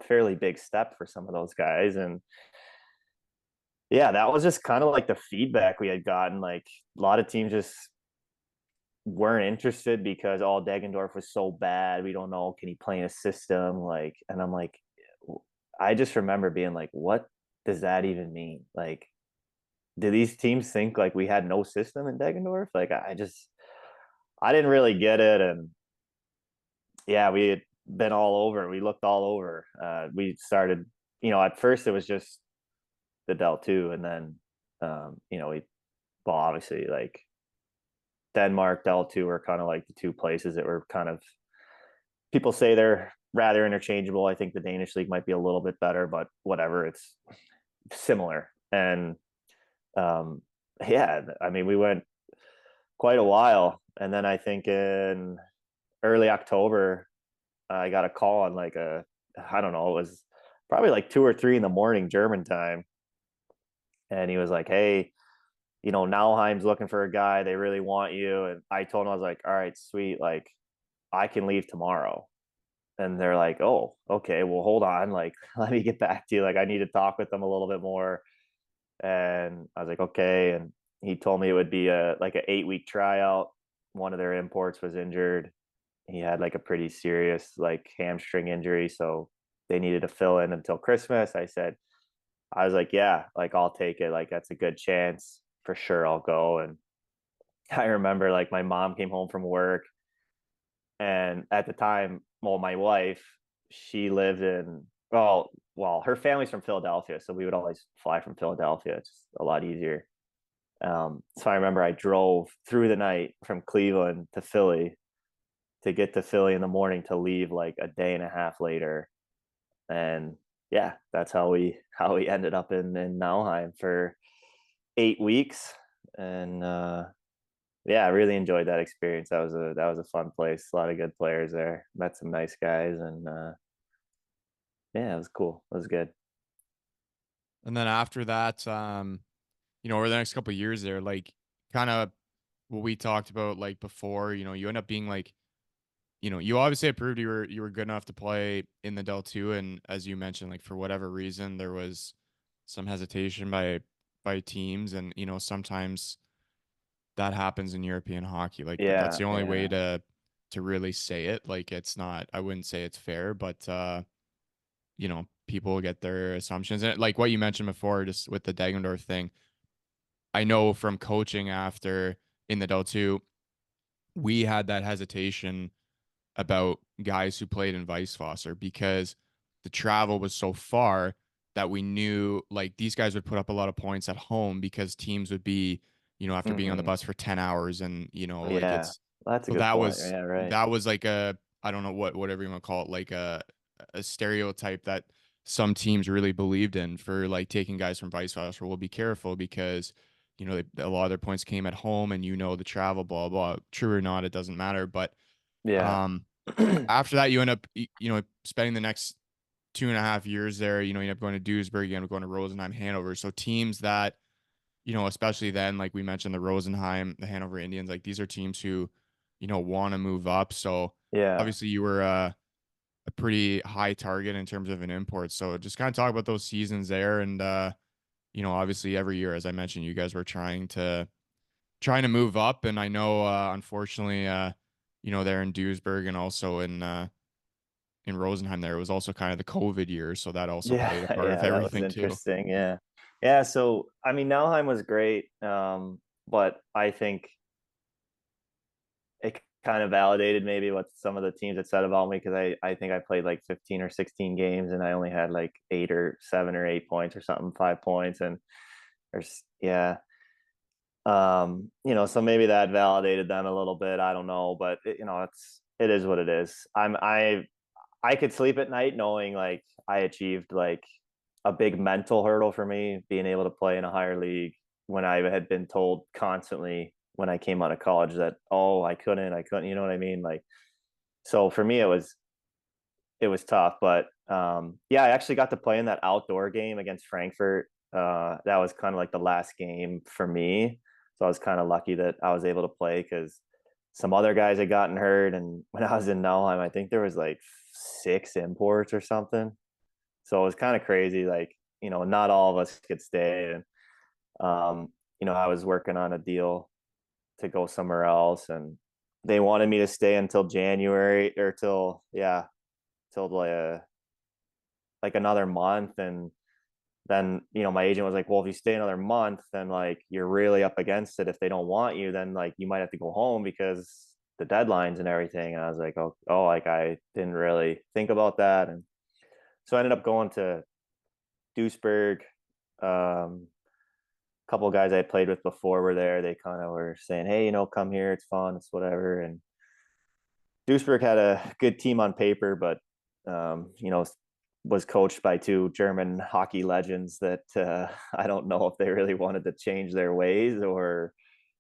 [SPEAKER 2] fairly big step for some of those guys. And yeah, that was just kind of like the feedback we had gotten. Like, a lot of teams just weren't interested because all Deggendorf was so bad. We don't know, can he play in a system? Like, and I'm like, I just remember being like, what does that even mean? Like, do these teams think like we had no system in Deggendorf? Like, I didn't really get it. And yeah, we had been all over. We looked all over. We started, at first it was just the Del 2, and then, well, obviously, like, Denmark, Del 2 were kind of like the two places that were kind of, people say they're rather interchangeable. I think the Danish league might be a little bit better, but whatever, it's similar. And um, yeah, I mean, we went quite a while. And then I think in early October, I got a call on like I don't know, it was probably like 2 or 3 in the morning German time. And he was like, "Hey, Nauheim's looking for a guy. They really want you." And I told him, I was like, "All right, sweet. Like, I can leave tomorrow." and they're like, oh, okay, well, hold on, like, let me get back to you. Like, I need to talk with them a little bit more. And I was like, okay. And he told me it would be a like an 8-week tryout. One of their imports was injured. He had like a pretty serious like hamstring injury, so they needed to fill in until Christmas. I was like, yeah, like I'll take it. Like that's a good chance for sure. I'll go. And I remember like my mom came home from work, and at the time, well, my wife, she lived in well, her family's from Philadelphia, so we would always fly from Philadelphia. It's just a lot easier. So I remember I drove through the night from Cleveland to Philly to get to Philly in the morning to leave like a day and a half later. And yeah, that's how we ended up in Nauheim for 8 weeks. And yeah, I really enjoyed that experience. That was a fun place. A lot of good players there. Met some nice guys, and yeah, it was cool. It was good.
[SPEAKER 1] And then after that, over the next couple of years there, like kind of what we talked about like before, you end up being like, you obviously had proved you were good enough to play in the Del 2, and as you mentioned, like for whatever reason, there was some hesitation by teams, and sometimes that happens in European hockey. Like that's
[SPEAKER 2] Yeah,
[SPEAKER 1] the only way
[SPEAKER 2] yeah,
[SPEAKER 1] to really say it. Like it's not, I wouldn't say it's fair, but people get their assumptions. And like what you mentioned before, just with the Deggendorf thing, I know from coaching after in the Del 2, we had that hesitation about guys who played in Weisswasser because the travel was so far that we knew like these guys would put up a lot of points at home because teams would be, after being on the
[SPEAKER 2] hmm
[SPEAKER 1] bus for 10 hours and, like
[SPEAKER 2] yeah.
[SPEAKER 1] it's
[SPEAKER 2] That's a
[SPEAKER 1] so
[SPEAKER 2] good
[SPEAKER 1] that
[SPEAKER 2] point.
[SPEAKER 1] was
[SPEAKER 2] Yeah, right.
[SPEAKER 1] that was like a I don't know whatever you want to call it, like a stereotype that some teams really believed in for like taking guys from Weisswasser. Well, be careful because a lot of their points came at home and the travel, blah blah. True or not, it doesn't matter. But
[SPEAKER 2] Yeah,
[SPEAKER 1] um after that, you end up, spending the next 2.5 years there. You end up going to Duisburg, you end up going to Rosenheim, Hanover. So teams that, especially then, like we mentioned, the Rosenheim, the Hanover Indians, like these are teams who, want to move up. So
[SPEAKER 2] yeah,
[SPEAKER 1] obviously you were a pretty high target in terms of an import. So just kind of talk about those seasons there. And, obviously every year, as I mentioned, you guys were trying to move up. And I know, unfortunately, there in Duisburg and also in Rosenheim there. It was also kind of the COVID year, so that also
[SPEAKER 2] yeah,
[SPEAKER 1] played a part of
[SPEAKER 2] yeah. That was
[SPEAKER 1] everything too.
[SPEAKER 2] interesting. Yeah, yeah. So I mean, Nauheim was great, but I think it kind of validated maybe what some of the teams had said about me because I think I played like 15 or 16 games and I only had like 8 or 7 or 8 points or something, 5 points, and there's yeah. So maybe that validated them a little bit. I don't know, but it is what it is. I could sleep at night knowing like I achieved like a big mental hurdle for me being able to play in a higher league when I had been told constantly when I came out of college that oh I couldn't, you know what I mean? Like so for me it was tough, but yeah, I actually got to play in that outdoor game against Frankfurt. That was kind of like the last game for me. So I was kind of lucky that I was able to play because some other guys had gotten hurt. And when I was in Nauheim, I think there was like 6 imports or something. So it was kind of crazy. Like, not all of us could stay. And, I was working on a deal to go somewhere else. And they wanted me to stay until January or till like another month. And then my agent was like, well, if you stay another month then like you're really up against it. If they don't want you then like you might have to go home because the deadlines and everything. And I was like, oh, like I didn't really think about that. And so I ended up going to Duisburg. A couple of guys I played with before were there. They kind of were saying, hey, come here, it's fun, it's whatever. And Duisburg had a good team on paper, but was coached by two German hockey legends that I don't know if they really wanted to change their ways or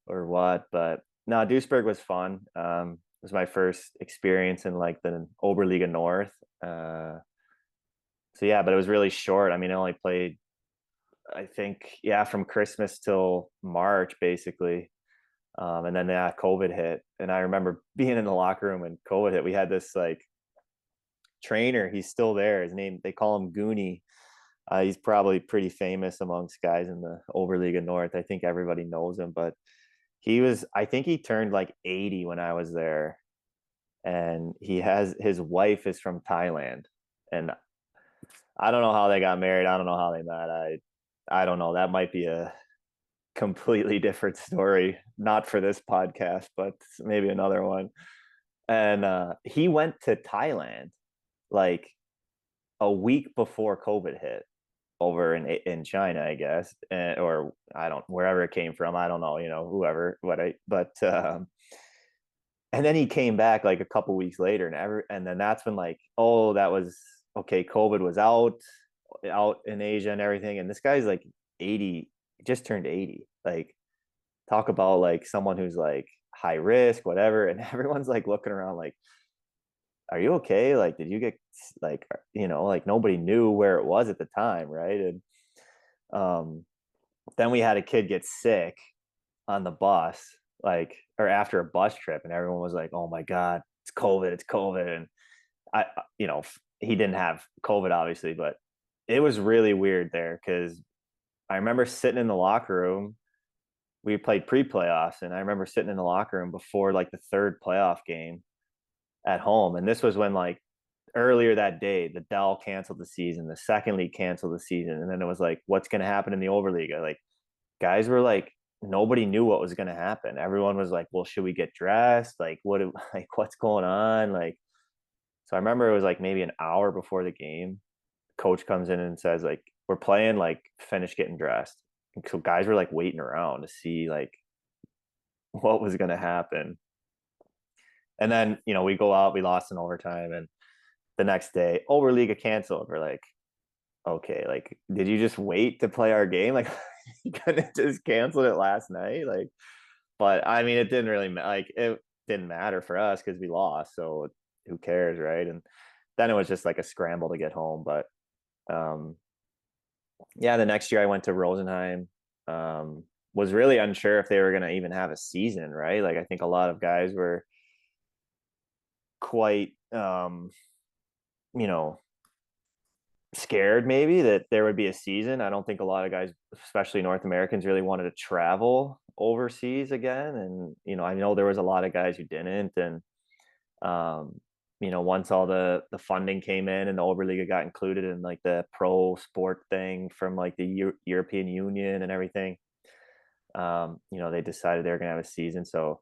[SPEAKER 2] what. But no, Duisburg was fun. It was my first experience in like the Oberliga North. So yeah, but it was really short. I mean, I only played, I think, yeah, from Christmas till March basically. And then yeah, COVID hit, and I remember being in the locker room when COVID hit. We had this like trainer, he's still there. His name, they call him Goonie. He's probably pretty famous amongst guys in the Oberliga North. I think everybody knows him, but I think he turned like 80 when I was there. And his wife is from Thailand. And I don't know how they got married. I don't know how they met. I don't know. That might be a completely different story, not for this podcast, but maybe another one. And he went to Thailand like a week before COVID hit over in China, I guess, or I don't wherever it came from. I don't know, whoever, and then he came back like a couple weeks later, and then that's when like, oh, that was okay. COVID was out in Asia and everything, and this guy's like 80, just turned 80. Like, talk about like someone who's like high risk, whatever, and everyone's like looking around like, are you okay? Like, did you get like, like nobody knew where it was at the time, right? And um, then we had a kid get sick on the bus, like, or after a bus trip, and everyone was like, "Oh my God, it's COVID." And I, he didn't have COVID, obviously, but it was really weird there because I remember sitting in the locker room. We played pre-playoffs, and I remember sitting in the locker room before like the third playoff game at home, and this was when like earlier that day, the Dell canceled the season, the second league canceled the season, and then it was like, what's going to happen in the Oberliga? Like, guys were like, nobody knew what was going to happen. Everyone was like, well, should we get dressed? Like, like, what's going on? Like, so I remember it was like maybe an hour before the game, coach comes in and says like, we're playing, like, finish getting dressed. And so guys were like waiting around to see like what was going to happen. And then, we go out, we lost in overtime, and the next day, Oberliga canceled. We're like, okay, like, did you just wait to play our game? Like, you could have just canceled it last night. Like, but I mean, it didn't really like, it didn't matter for us because we lost. So who cares, right? And then it was just like a scramble to get home. But yeah, the next year I went to Rosenheim. Was really unsure if they were going to even have a season, right? Like, I think a lot of guys were quite, you know, scared maybe that there would be a season. I don't think a lot of guys, especially North Americans, really wanted to travel overseas again. And, I know there was a lot of guys who didn't. And, once all the funding came in and the Oberliga got included in like the pro sport thing from like the European Union and everything, they decided they were going to have a season. So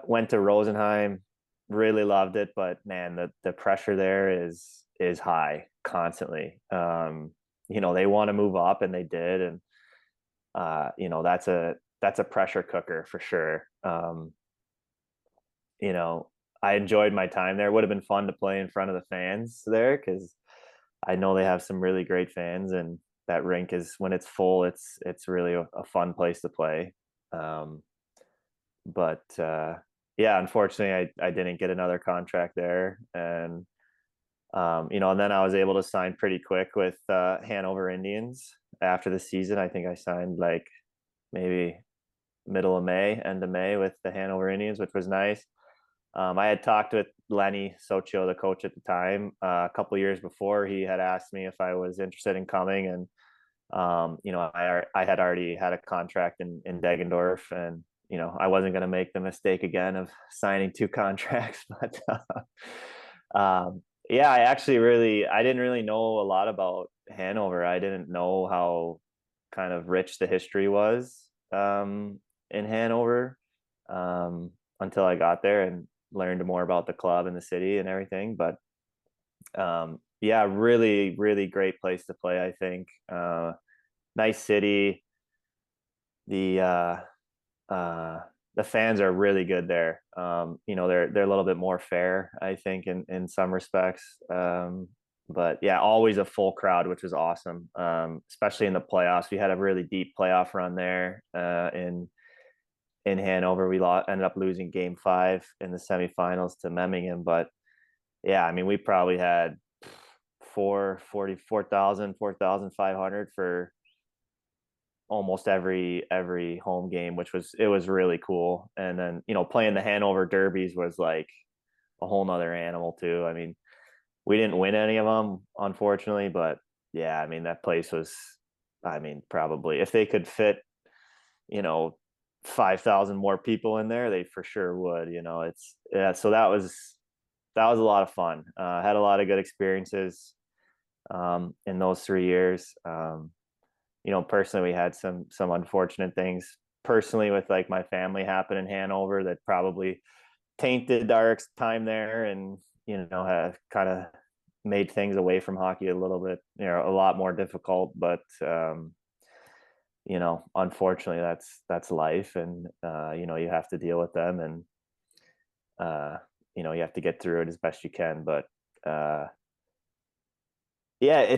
[SPEAKER 2] went to Rosenheim, really loved it, but man, the pressure there is high constantly. They want to move up, and they did, and that's a pressure cooker for sure. I enjoyed my time there. It would have been fun to play in front of the fans there because I know they have some really great fans, and that rink is, when it's full, it's really a fun place to play. But yeah, unfortunately, I didn't get another contract there, and and then I was able to sign pretty quick with Hanover Indians after the season. I think I signed like maybe middle of May, end of May with the Hanover Indians, which was nice. I had talked with Lenny Socio, the coach at the time, a couple years before. He had asked me if I was interested in coming, and I had already had a contract in Deggendorf, and I wasn't going to make the mistake again of signing two contracts. But yeah, I didn't really know a lot about Hanover. I didn't know how kind of rich the history was in Hanover until I got there and learned more about the club and the city and everything. But yeah, really, really great place to play, I think. Nice city. The fans are really good there. They're a little bit more fair, I think, in some respects. But yeah, always a full crowd, which was awesome. Especially in the playoffs. We had a really deep playoff run there in Hanover. We ended up losing Game 5 in the semifinals to Memmingen. But yeah, I mean, we probably had 4,500 for almost every home game, which was really cool. And then playing the Hanover derbies was like a whole nother animal too. I mean, we didn't win any of them, unfortunately. But yeah, I mean, that place was, I mean, probably if they could fit, you know, 5,000 more people in there, they for sure would. It's yeah. So that was a lot of fun. Had a lot of good experiences in those 3 years. Personally, we had some unfortunate things personally with like my family happen in Hanover that probably tainted our time there, and have kind of made things away from hockey a little bit, a lot more difficult. But unfortunately, that's life, and you have to deal with them, and you have to get through it as best you can. But yeah,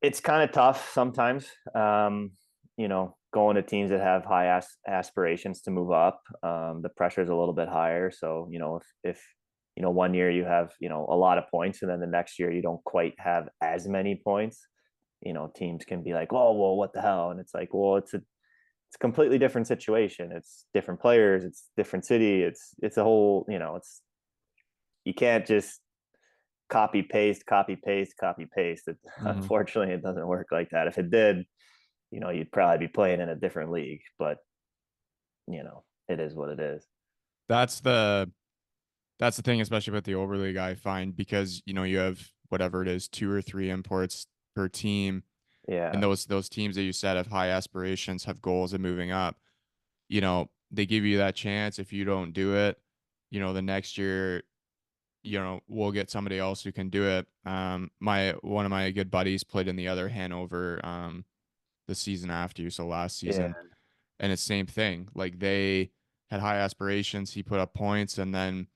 [SPEAKER 2] it's kind of tough sometimes. Going to teams that have high aspirations to move up, the pressure is a little bit higher. So if one year you have a lot of points, and then the next year you don't quite have as many points, teams can be like, well, what the hell? And it's like, well, it's a completely different situation. It's different players. It's different city. It's a whole, it's, you can't just copy paste, copy paste, copy paste.
[SPEAKER 1] Mhm.
[SPEAKER 2] Unfortunately, it doesn't work like that. If it did, you'd probably be playing in a different league. But it is what it is.
[SPEAKER 1] That's the that's the thing, especially with the Oberliga, I find, because you have whatever it is, 2 or 3 imports per team, and
[SPEAKER 2] Yeah,
[SPEAKER 1] those teams that you said have high aspirations, have goals of moving up. They give you that chance. If you don't do it, the next year, we'll get somebody else who can do it. My one of my good buddies played in the other Hanover the season after you, so last
[SPEAKER 2] yeah,
[SPEAKER 1] season, and it's same thing. Like they had high aspirations. He put up points, and then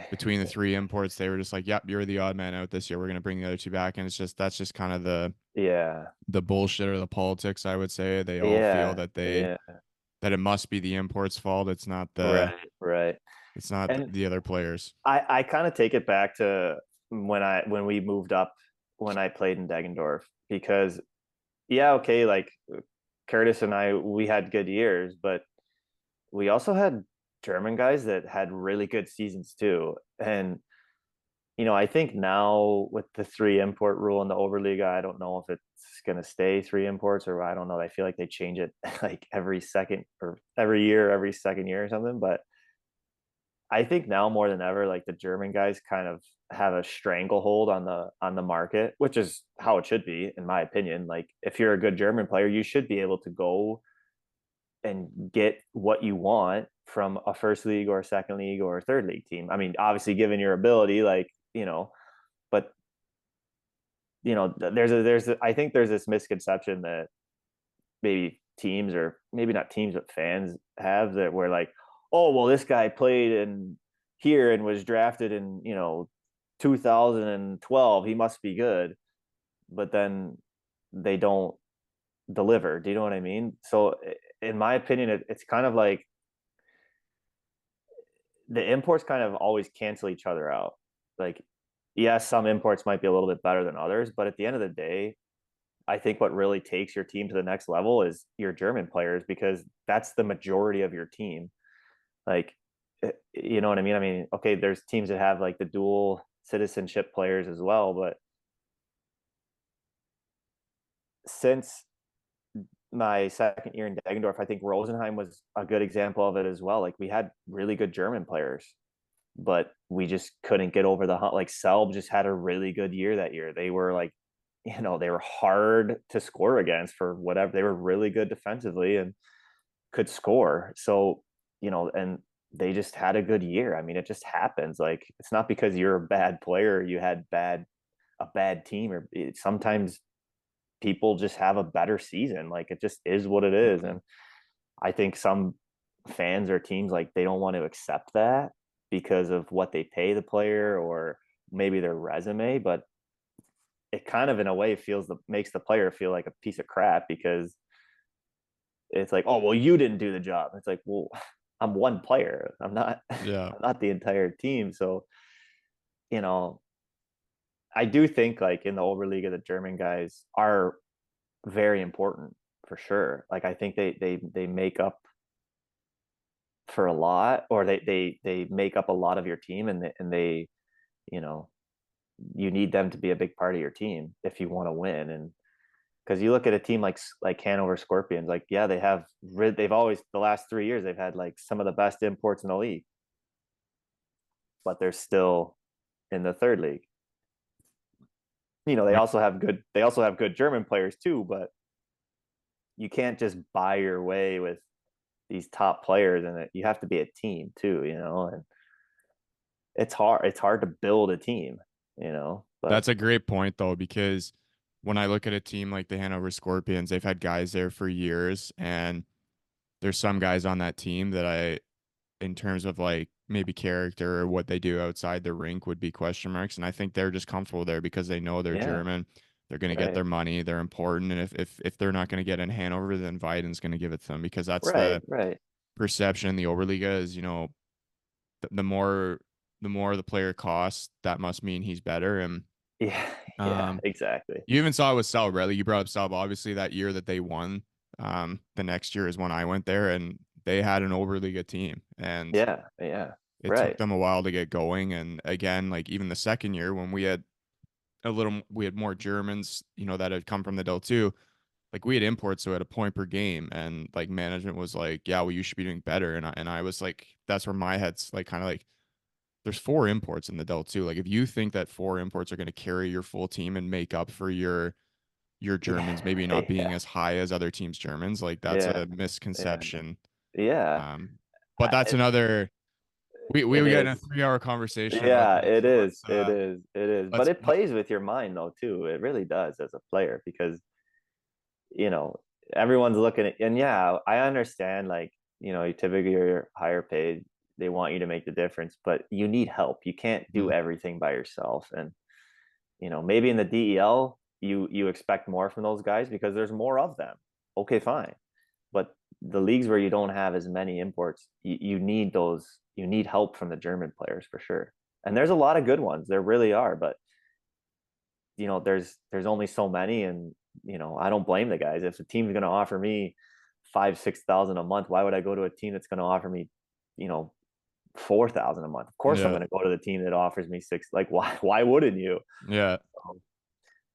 [SPEAKER 1] between the 3 imports, they were just like, "Yep, you're the odd man out this year. We're gonna bring the other 2 back." And that's just kind of
[SPEAKER 2] yeah,
[SPEAKER 1] the bullshit or the politics. I would say they all feel
[SPEAKER 2] yeah,
[SPEAKER 1] that
[SPEAKER 2] yeah.
[SPEAKER 1] it must be the imports' fault.
[SPEAKER 2] Right, right.
[SPEAKER 1] It's not
[SPEAKER 2] And
[SPEAKER 1] the other players.
[SPEAKER 2] I kind of take it back to when we moved up, when I played in Deggendorf, because yeah, okay, like Curtis and I, we had good years, but we also had German guys that had really good seasons too. And I think now with the 3 import rule in the Oberliga, I don't know if it's going to stay 3 imports, or I don't know. I feel like they change it like every second or every year, every second year or something. But I think now more than ever, like the German guys kind of have a stranglehold on the market, which is how it should be, in my opinion. Like if you're a good German player, you should be able to go and get what you want from a first league or a second league or a third league team. I mean, obviously given your ability, like, but I think there's this misconception that maybe teams, or maybe not teams, but fans have, that where like, oh, well, this guy played in here and was drafted in, 2012. He must be good. But then they don't deliver. Do you know what I mean? So in my opinion, it's kind of like the imports kind of always cancel each other out. Like, yes, some imports might be a little bit better than others, but at the end of the day, I think what really takes your team to the next level is your German players, because that's the majority of your team. Like, you know what I mean? I mean, okay, there's teams that have like the dual citizenship players as well, but since my second year in Deggendorf, I think Rosenheim was a good example of it as well. Like we had really good German players, but we just couldn't get over the hump. Like Selb just had a really good year that year. They were like, they were hard to score against for whatever. They were really good defensively and could score. So, and they just had a good year. I mean, it just happens. Like it's not because you're a bad player, you had a bad team, or sometimes people just have a better season. Like it just is what it is.
[SPEAKER 1] Mhm.
[SPEAKER 2] And I think some fans or teams, like they don't want to accept that because of what they pay the player or maybe their resume, but it kind of in a way makes the player feel like a piece of crap, because it's like, oh, well, you didn't do the job. It's like, well, I'm one player. I'm not
[SPEAKER 1] Yeah.
[SPEAKER 2] I'm not the entire team. So, you know, I do think like in the Oberliga, the German guys are very important for sure. Like I think they make up for a lot, or they make up a lot of your team, and they you know you need them to be a big part of your team if you want to win. And because you look at a team like Hanover Scorpions, like yeah, they've always the last 3 years they've had like some of the best imports in the league, but they're still in the third league. They also have good German players too, but you can't just buy your way with these top players, and you have to be a team too, and it's hard to build a team, but
[SPEAKER 1] That's a great point though, because when I look at a team like the Hanover Scorpions, they've had guys there for years, and there's some guys on that team that in terms of like maybe character or what they do outside the rink would be question marks. And I think they're just comfortable there because they know they're
[SPEAKER 2] yeah,
[SPEAKER 1] German. They're going to get
[SPEAKER 2] right,
[SPEAKER 1] their money. They're important. And if they're not going to get in Hanover, then Weiden's going to give it to them, because that's
[SPEAKER 2] right,
[SPEAKER 1] the
[SPEAKER 2] right.
[SPEAKER 1] perception in the Oberliga is, the more the player costs, that must mean he's better. And
[SPEAKER 2] Yeah, yeah,
[SPEAKER 1] um,
[SPEAKER 2] exactly.
[SPEAKER 1] you even saw it with Saul, right? Like you brought up Saul, obviously that year that they won. The next year is when I went there, and they had an Oberliga team, and
[SPEAKER 2] Yeah, yeah,
[SPEAKER 1] it took
[SPEAKER 2] right.
[SPEAKER 1] them a while to get going. And again, like even the second year when we had more Germans, that had come from the Del 2, like we had imports, so at a point per game, and like management was like, yeah, well, you should be doing better. And I was like, that's where my head's like kind of like, there's four imports in the Del 2. Like if you think that four imports are going to carry your full team and make up for your
[SPEAKER 2] Yeah,
[SPEAKER 1] Germans maybe not being
[SPEAKER 2] yeah,
[SPEAKER 1] as high as other teams' Germans, like that's
[SPEAKER 2] yeah,
[SPEAKER 1] a
[SPEAKER 2] yeah,
[SPEAKER 1] misconception.
[SPEAKER 2] yeah.
[SPEAKER 1] Um, but that's another we
[SPEAKER 2] It
[SPEAKER 1] would get in a
[SPEAKER 2] is.
[SPEAKER 1] 3 hour conversation about
[SPEAKER 2] Yeah,
[SPEAKER 1] that.
[SPEAKER 2] it
[SPEAKER 1] So
[SPEAKER 2] is. It is. It is. But
[SPEAKER 1] let's
[SPEAKER 2] it plays with your mind though too. It really does as a player because you know everyone's looking at, and yeah, I understand like you typically you're higher paid. They want you to make the difference, but you need help. You can't do
[SPEAKER 1] mm,
[SPEAKER 2] everything by yourself. And maybe in the DEL you expect more from those guys because there's more of them. Okay, fine. But the leagues where you don't have as many imports, you need those. You need help from the German players for sure. And there's a lot of good ones. There really are. But there's only so many, and I don't blame the guys. If the team's going to offer me 5,000-6,000 a month, why would I go to a team that's going to offer me, you know, 4,000 a month? Of course, I'm
[SPEAKER 1] yeah,
[SPEAKER 2] going to go to the team that offers me six. Like, why? Why wouldn't you?
[SPEAKER 1] yeah.
[SPEAKER 2] Um,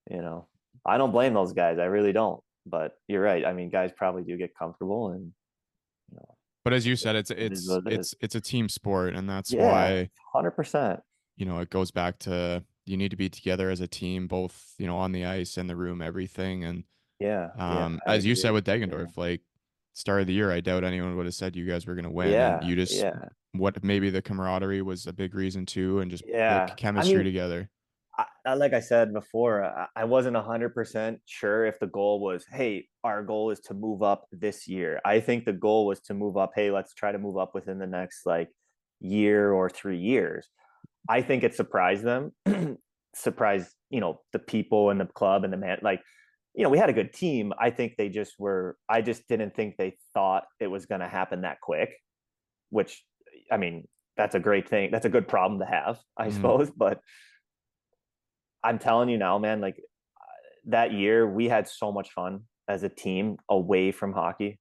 [SPEAKER 2] you know, I don't blame those guys. I really don't. But you're right. I mean, guys probably do get comfortable, and you know,
[SPEAKER 1] But as you said,
[SPEAKER 2] it is what it is.
[SPEAKER 1] it's a team sport, and that's
[SPEAKER 2] Yeah,
[SPEAKER 1] why
[SPEAKER 2] 100%.
[SPEAKER 1] it goes back to you need to be together as a team, both on the ice and the room, everything. And
[SPEAKER 2] Yeah, yeah, I
[SPEAKER 1] as you said
[SPEAKER 2] agree.
[SPEAKER 1] with
[SPEAKER 2] Yeah,
[SPEAKER 1] Deggendorf, like start of the year, I doubt anyone would have said you guys were going to win, and
[SPEAKER 2] yeah,
[SPEAKER 1] you just
[SPEAKER 2] yeah,
[SPEAKER 1] what maybe the camaraderie was a big reason too, and just the
[SPEAKER 2] yeah. I
[SPEAKER 1] chemistry
[SPEAKER 2] mean,
[SPEAKER 1] together.
[SPEAKER 2] like I said before, I wasn't 100% sure if the goal was, hey, our goal is to move up this year. I think the goal was to move up. Hey, let's try to move up within the next like year or 3 years. I think it surprised them, surprised, the people and the club and the man. Like, we had a good team. I think they just were, I just didn't think they thought it was going to happen that quick, which, I mean, that's a great thing. That's a good problem to have, I
[SPEAKER 1] Mhm.
[SPEAKER 2] suppose. But I'm telling you now, man, like that year we had so much fun as a team away from hockey.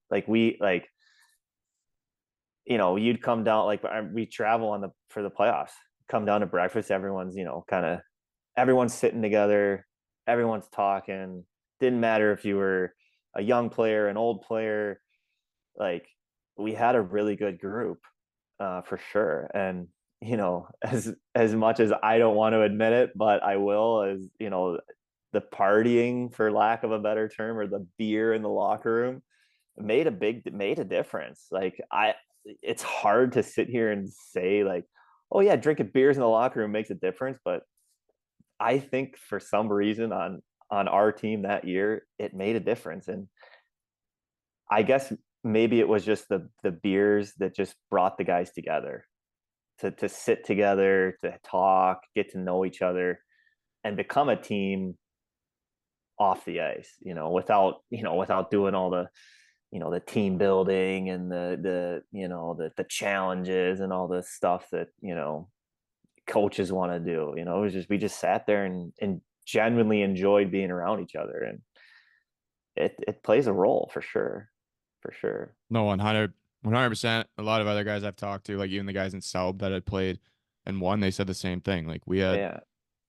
[SPEAKER 2] You'd come down, like we travel for the playoffs, come down to breakfast. Everyone's, kind of everyone's sitting together, everyone's talking. Didn't matter if you were a young player, an old player, like we had a really good group, for sure. And as much as I don't want to admit it, but I will, as the partying, for lack of a better term, or the beer in the locker room made a difference. It's hard to sit here and say like, oh yeah, drinking beers in the locker room makes a difference, but I think for some reason on our team that year, it made a difference. And I guess maybe it was just the beers that just brought the guys together to sit together, to talk, get to know each other, and become a team off the ice, without doing all the team building and the challenges and all the stuff that coaches want to do. It was just, we just sat there and genuinely enjoyed being around each other. And it plays a role for sure, for sure.
[SPEAKER 1] No, 100%. A lot of other guys I've talked to, like even the guys in Selb that had played and won, they said the same thing. Like we had
[SPEAKER 2] Yeah,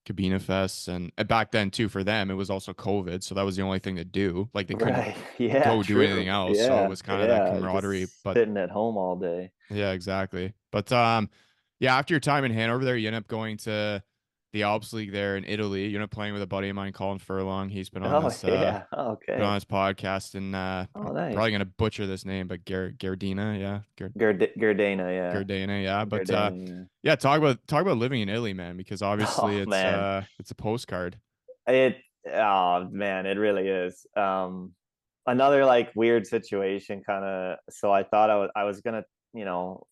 [SPEAKER 1] Cabina Fest, and back then too for them it was also COVID, so that was the only thing to do. Like they couldn't
[SPEAKER 2] Right. Yeah,
[SPEAKER 1] go do anything
[SPEAKER 2] true.
[SPEAKER 1] else, so it
[SPEAKER 2] Yeah.
[SPEAKER 1] was kind of that
[SPEAKER 2] Yeah.
[SPEAKER 1] camaraderie.
[SPEAKER 2] Just
[SPEAKER 1] But
[SPEAKER 2] sitting at home all day.
[SPEAKER 1] yeah, exactly. But yeah, after your time in Hanover there, you end up going to the Alps League there in Italy. You end up playing with a buddy of mine, Colin Furlong. He's
[SPEAKER 2] Oh, yeah.
[SPEAKER 1] been on
[SPEAKER 2] Okay.
[SPEAKER 1] his podcast, and I'm
[SPEAKER 2] Oh, nice.
[SPEAKER 1] probably gonna butcher this name, but Gardena, yeah,
[SPEAKER 2] Gardena, yeah.
[SPEAKER 1] Gardena, yeah. But
[SPEAKER 2] Gardena, yeah.
[SPEAKER 1] yeah, talk about living in Italy, man, because obviously
[SPEAKER 2] Oh, man.
[SPEAKER 1] it's a postcard.
[SPEAKER 2] It, oh, man, it really is. Another like weird situation kind of. So I thought I was gonna, you know,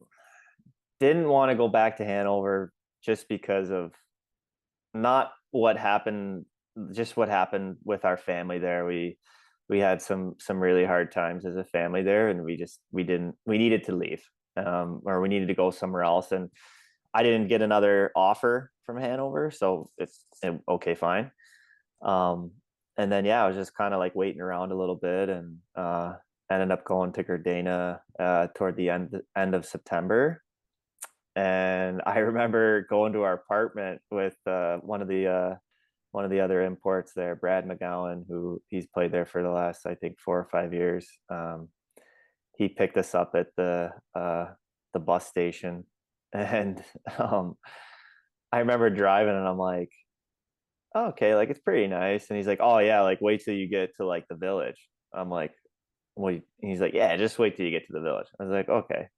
[SPEAKER 2] didn't want to go back to Hanover just because of not what happened, just what happened with our family there. We had some really hard times as a family there, and we needed to leave, or we needed to go somewhere else. And I didn't get another offer from Hanover, so okay, fine. Um, and then yeah, I was just kind of like waiting around a little bit, and ended up going to Gardena toward the end of September. And I remember going to our apartment with one of the other imports there, Brad McGowan, who he's played there for the last, I think, 4 or 5 years. He picked us up at the bus station, and I remember driving, and I'm like, oh, okay, like it's pretty nice. And he's like, oh yeah, like wait till you get to like the village. I'm like, well, he's like, yeah, just wait till you get to the village. I was like, okay.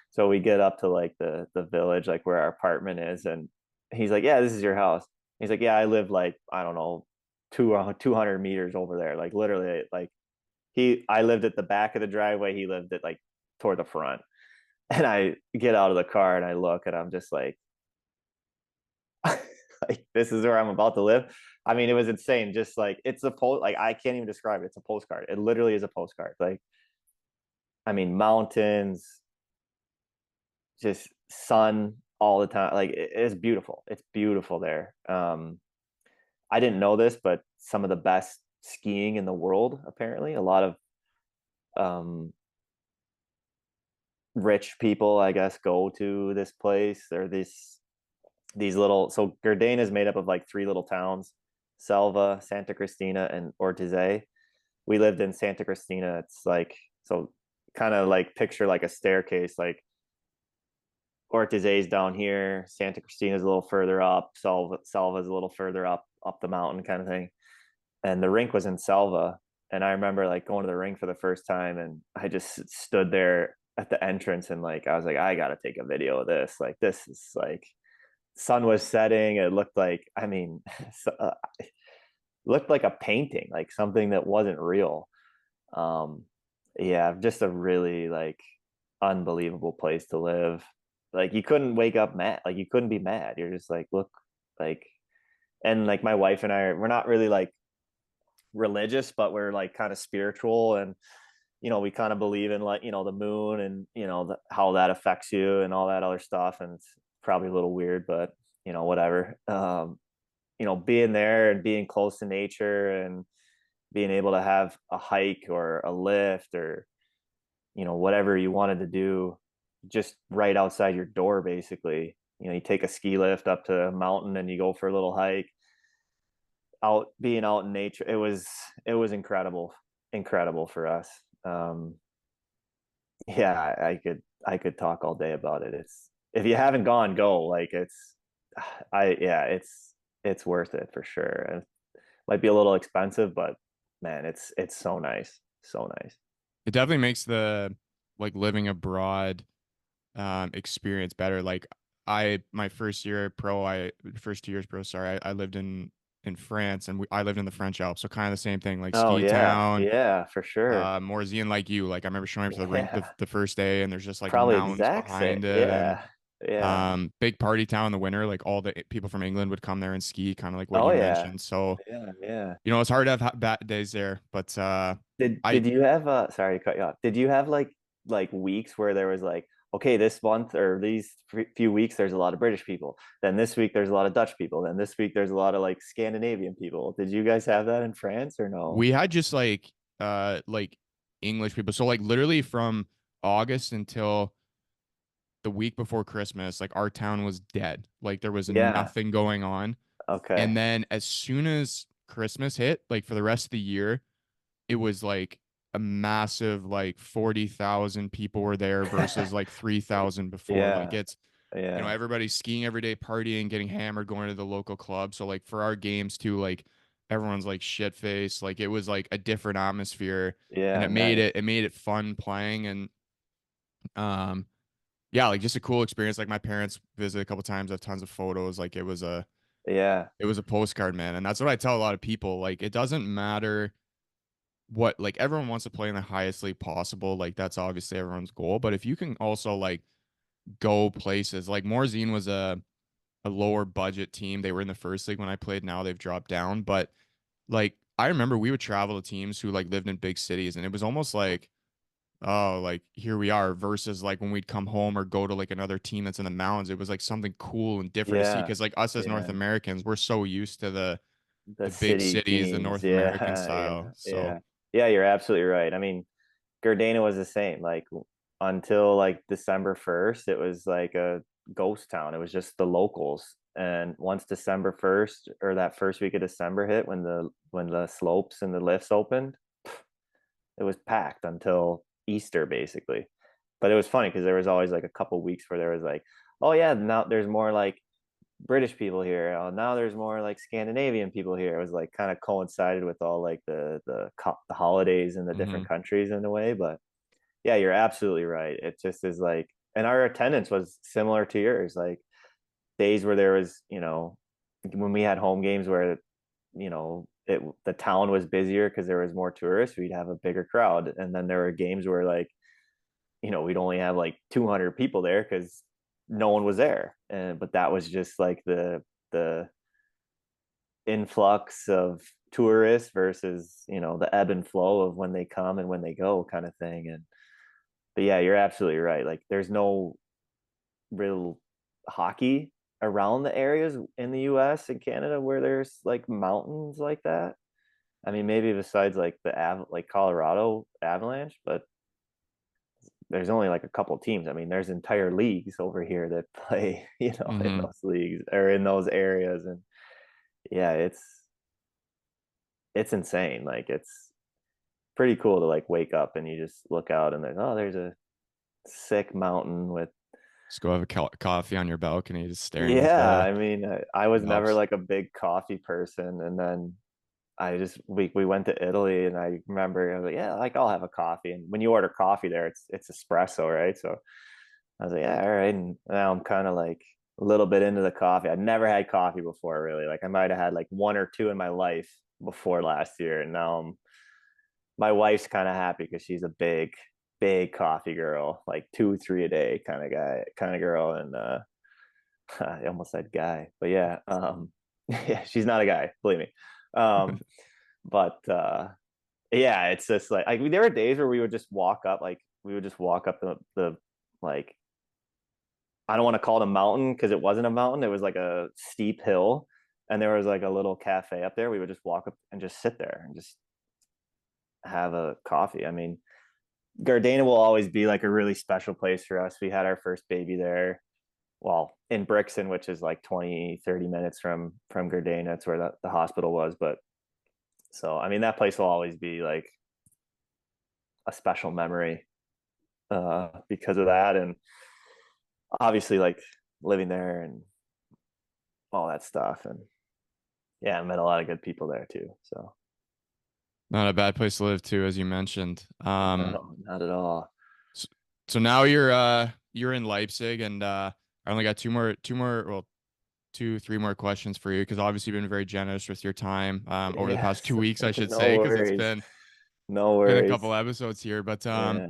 [SPEAKER 2] So we get up to like the village, like where our apartment is, and he's like, yeah, this is your house. He's like, yeah, I live like, I don't know, 200 meters over there. Like literally, like I lived at the back of the driveway. He lived at like toward the front. And I get out of the car and I look, and I'm just like, like this is where I'm about to live. I mean, it was insane. Just like it's a post, like I can't even describe it. It's a postcard. It literally is a postcard. Like, I mean, mountains, just sun all the time. Like it's beautiful. It's beautiful there. I didn't know this, but some of the best skiing in the world, apparently. A lot of um, rich people, I guess, go to this place. Or these little. So Gardena is made up of like three little towns: Selva, Santa Cristina, and Ortiz. We lived in Santa Cristina. It's like, so kind of like picture like a staircase, like Ortiz's down here, Santa Cristina's a little further up, Salva's a little further up the mountain kind of thing. And the rink was in Salva. And I remember like going to the rink for the first time, and I just stood there at the entrance, and like I was like, I gotta take a video of this. Like this is like, sun was setting. It looked like, I mean, looked like a painting, like something that wasn't real. Um, yeah, just a really like unbelievable place to live. Like you couldn't wake up mad. Like you couldn't be mad. You're just like, look, like, and like my wife and we're not really like religious, but we're like kind of spiritual, and we kind of believe in like the moon, and how that affects you and all that other stuff. And it's probably a little weird, but whatever. Being there and being close to nature, and being able to have a hike or a lift, or whatever you wanted to do just right outside your door, basically. You take a ski lift up to a mountain, and you go for a little hike, being out in nature. It was incredible for us. Yeah, I could talk all day about it. It's, if you haven't gone, go. Like yeah, it's worth it for sure. It might be a little expensive, but man, it's so nice, so nice.
[SPEAKER 1] It definitely makes the like living abroad experience better. Like my first 2 years pro, sorry, I lived in France, and I lived in the French Alps, so kind of the same thing, like
[SPEAKER 2] Oh
[SPEAKER 1] ski
[SPEAKER 2] yeah,
[SPEAKER 1] town.
[SPEAKER 2] yeah, for sure.
[SPEAKER 1] Morzine, like you, like I remember showing up to the rink
[SPEAKER 2] Yeah,
[SPEAKER 1] the first day, and there's just like
[SPEAKER 2] probably
[SPEAKER 1] mountains
[SPEAKER 2] exact same.
[SPEAKER 1] behind it, and
[SPEAKER 2] Yeah, yeah.
[SPEAKER 1] big party town in the winter. Like all the people from England would come there and ski, kind of like what
[SPEAKER 2] Oh
[SPEAKER 1] you
[SPEAKER 2] yeah,
[SPEAKER 1] mentioned. So
[SPEAKER 2] yeah, yeah.
[SPEAKER 1] it's hard to have bad days there, but
[SPEAKER 2] Did
[SPEAKER 1] I
[SPEAKER 2] you have sorry to cut you off. Did you have like weeks where there was like, okay, this month or these few weeks there's a lot of British people. Then this week there's a lot of Dutch people. Then this week there's a lot of like Scandinavian people. Did you guys have that in France or no?
[SPEAKER 1] we had just like English people. So like literally from August until the week before Christmas, like our town was dead. Like there was
[SPEAKER 2] Yeah.
[SPEAKER 1] nothing going on.
[SPEAKER 2] Okay.
[SPEAKER 1] And then as soon as Christmas hit, like for the rest of the year, it was like a massive like 40,000 people were there versus like 3,000 before. Like
[SPEAKER 2] Yeah.
[SPEAKER 1] it's,
[SPEAKER 2] Yeah.
[SPEAKER 1] everybody's skiing every day, partying, getting hammered, going to the local club. So like for our games too, like everyone's like shit faced. Like it was like a different atmosphere, and
[SPEAKER 2] Yeah.
[SPEAKER 1] it
[SPEAKER 2] Nice.
[SPEAKER 1] made it fun playing. And um yeah, like just a cool experience. Like my parents visited a couple times. I have tons of photos. Like
[SPEAKER 2] Yeah.
[SPEAKER 1] it was a postcard, man. And that's what I tell a lot of people. Like it doesn't matter what, like everyone wants to play in the highest league possible. Like that's obviously everyone's goal. But if you can also like go places, like Morzine was a lower budget team. They were in the first league when I played. Now they've dropped down. But like I remember we would travel to teams who like lived in big cities, and it was almost like, oh, like here we are, versus like when we'd come home or go to like another team that's in the mountains, it was like something cool and different to see.
[SPEAKER 2] Yeah.
[SPEAKER 1] Cause like us as North
[SPEAKER 2] Yeah.
[SPEAKER 1] Americans, we're so used to
[SPEAKER 2] The
[SPEAKER 1] the big
[SPEAKER 2] city
[SPEAKER 1] cities, the
[SPEAKER 2] teams.
[SPEAKER 1] North American
[SPEAKER 2] Yeah.
[SPEAKER 1] style.
[SPEAKER 2] Yeah.
[SPEAKER 1] So
[SPEAKER 2] Yeah. Yeah. You're absolutely right. I mean, Gardena was the same. Like until like December 1st, it was like a ghost town. It was just the locals. And once December 1st or that first week of December hit, when the slopes and the lifts opened, it was packed until Easter basically. But it was funny because there was always like a couple weeks where there was like, oh yeah, now there's more like British people here. Oh, now there's more like Scandinavian people here. It was like kind of coincided with all like the holidays in the different
[SPEAKER 1] mhm.
[SPEAKER 2] countries in a way. But yeah, you're absolutely right. It just is like, and our attendance was similar to yours. Like days where there was, when we had home games where, the town was busier because there was more tourists, we'd have a bigger crowd. And then there were games where like, we'd only have like 200 people there because no one was there. And but that was just like the influx of tourists versus the ebb and flow of when they come and when they go kind of thing. And but yeah, you're absolutely right. Like there's no real hockey around the areas in the US and Canada where there's like mountains like that. I mean, maybe besides like like Colorado Avalanche, but there's only like a couple teams. I mean, there's entire leagues over here that play, in
[SPEAKER 1] Mhm.
[SPEAKER 2] those leagues or in those areas. And yeah, it's insane. Like it's pretty cool to like wake up and you just look out and there's a sick mountain with.
[SPEAKER 1] Just go have a coffee on your balcony, just staring at
[SPEAKER 2] Yeah,
[SPEAKER 1] the
[SPEAKER 2] I mean, I was never
[SPEAKER 1] Alps.
[SPEAKER 2] like a big coffee person, and then we went to Italy, and I remember I was like, yeah, like I'll have a coffee. And when you order coffee there, it's espresso, right? So I was like, yeah, all right. And now I'm kind of like a little bit into the coffee. I'd never had coffee before, really. Like I might have had like one or two in my life before last year, and now my wife's kind of happy because she's a big coffee girl, like two, three a day kind of guy, kind of girl, and I almost said guy, but yeah, yeah, she's not a guy, believe me. Um, but yeah, it's just like there were days where we would just walk up the like I don't want to call it a mountain because it wasn't a mountain. It was like a steep hill, and there was like a little cafe up there. We would just walk up and just sit there and just have a coffee. I mean, Gardena will always be like a really special place for us. We had our first baby there, well, in Brixton, which is like 20-30 minutes from Gardena. That's where the hospital was. But so I mean that place will always be like a special memory because of that. And obviously like living there and all that stuff. And yeah, I met a lot of good people there too. So
[SPEAKER 1] Not a bad place to live too, as you mentioned.
[SPEAKER 2] no, not at all.
[SPEAKER 1] So, so now you're in Leipzig, and I only got well, three more questions for you, because obviously you've been very generous with your time over the past
[SPEAKER 2] Yes.
[SPEAKER 1] 2 weeks, I should
[SPEAKER 2] No
[SPEAKER 1] say, because it's
[SPEAKER 2] worries. No
[SPEAKER 1] been a
[SPEAKER 2] worries.
[SPEAKER 1] couple episodes here. But
[SPEAKER 2] Yeah.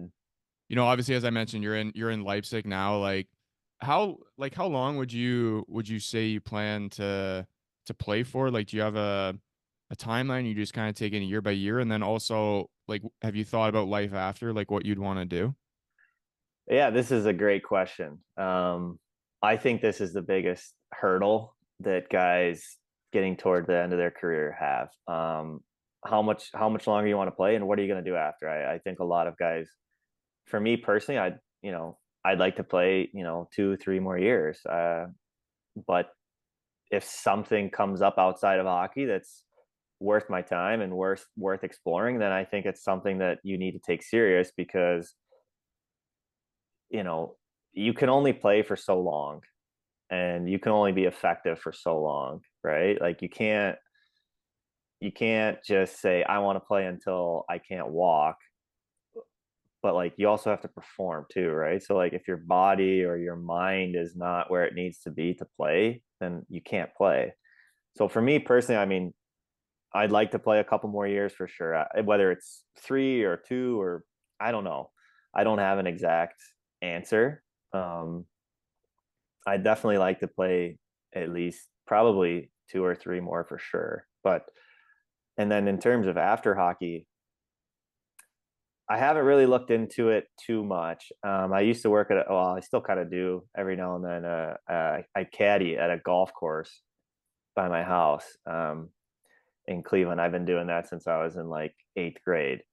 [SPEAKER 1] obviously, as I mentioned, you're in Leipzig now. How long would you say you plan to play for? Like, do you have a timeline? You just kind of take it year by year, and then also like, have you thought about life after, like what you'd want to do?
[SPEAKER 2] Yeah, this is a great question. I think this is the biggest hurdle that guys getting toward the end of their career have. How much longer you want to play, and what are you going to do after? I think a lot of guys, for me personally, I'd like to play 2 3 more years. But if something comes up outside of hockey that's worth my time and worth exploring, then I think it's something that you need to take serious, because you know you can only play for so long, and you can only be effective for so long, right? Like you can't just say I want to play until I can't walk, but like you also have to perform too, right? So like if your body or your mind is not where it needs to be to play, then you can't play. So for me personally, I mean, I'd like to play a couple more years for sure. Whether it's 3 or 2, or I don't know. I don't have an exact answer. I definitely like to play at least probably 2 or 3 more for sure. But and then in terms of after hockey, I haven't really looked into it too much. I used to work at, well, I still kind of do every now and then. I caddy at a golf course by my house in Cleveland. I've been doing that since I was in like 8th grade.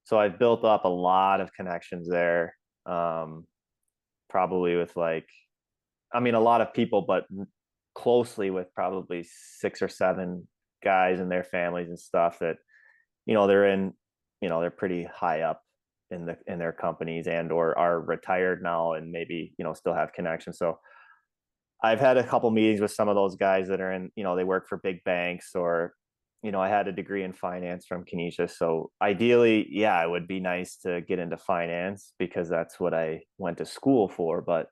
[SPEAKER 2] So I've built up a lot of connections there. Probably with like, I mean, a lot of people, but closely with probably 6 or 7 guys and their families and stuff that, they're in, they're pretty high up in their companies and or are retired now, and maybe, still have connections. So I've had a couple meetings with some of those guys that are in, they work for big banks, or, I had a degree in finance from Canisius. So ideally, yeah, it would be nice to get into finance because that's what I went to school for. But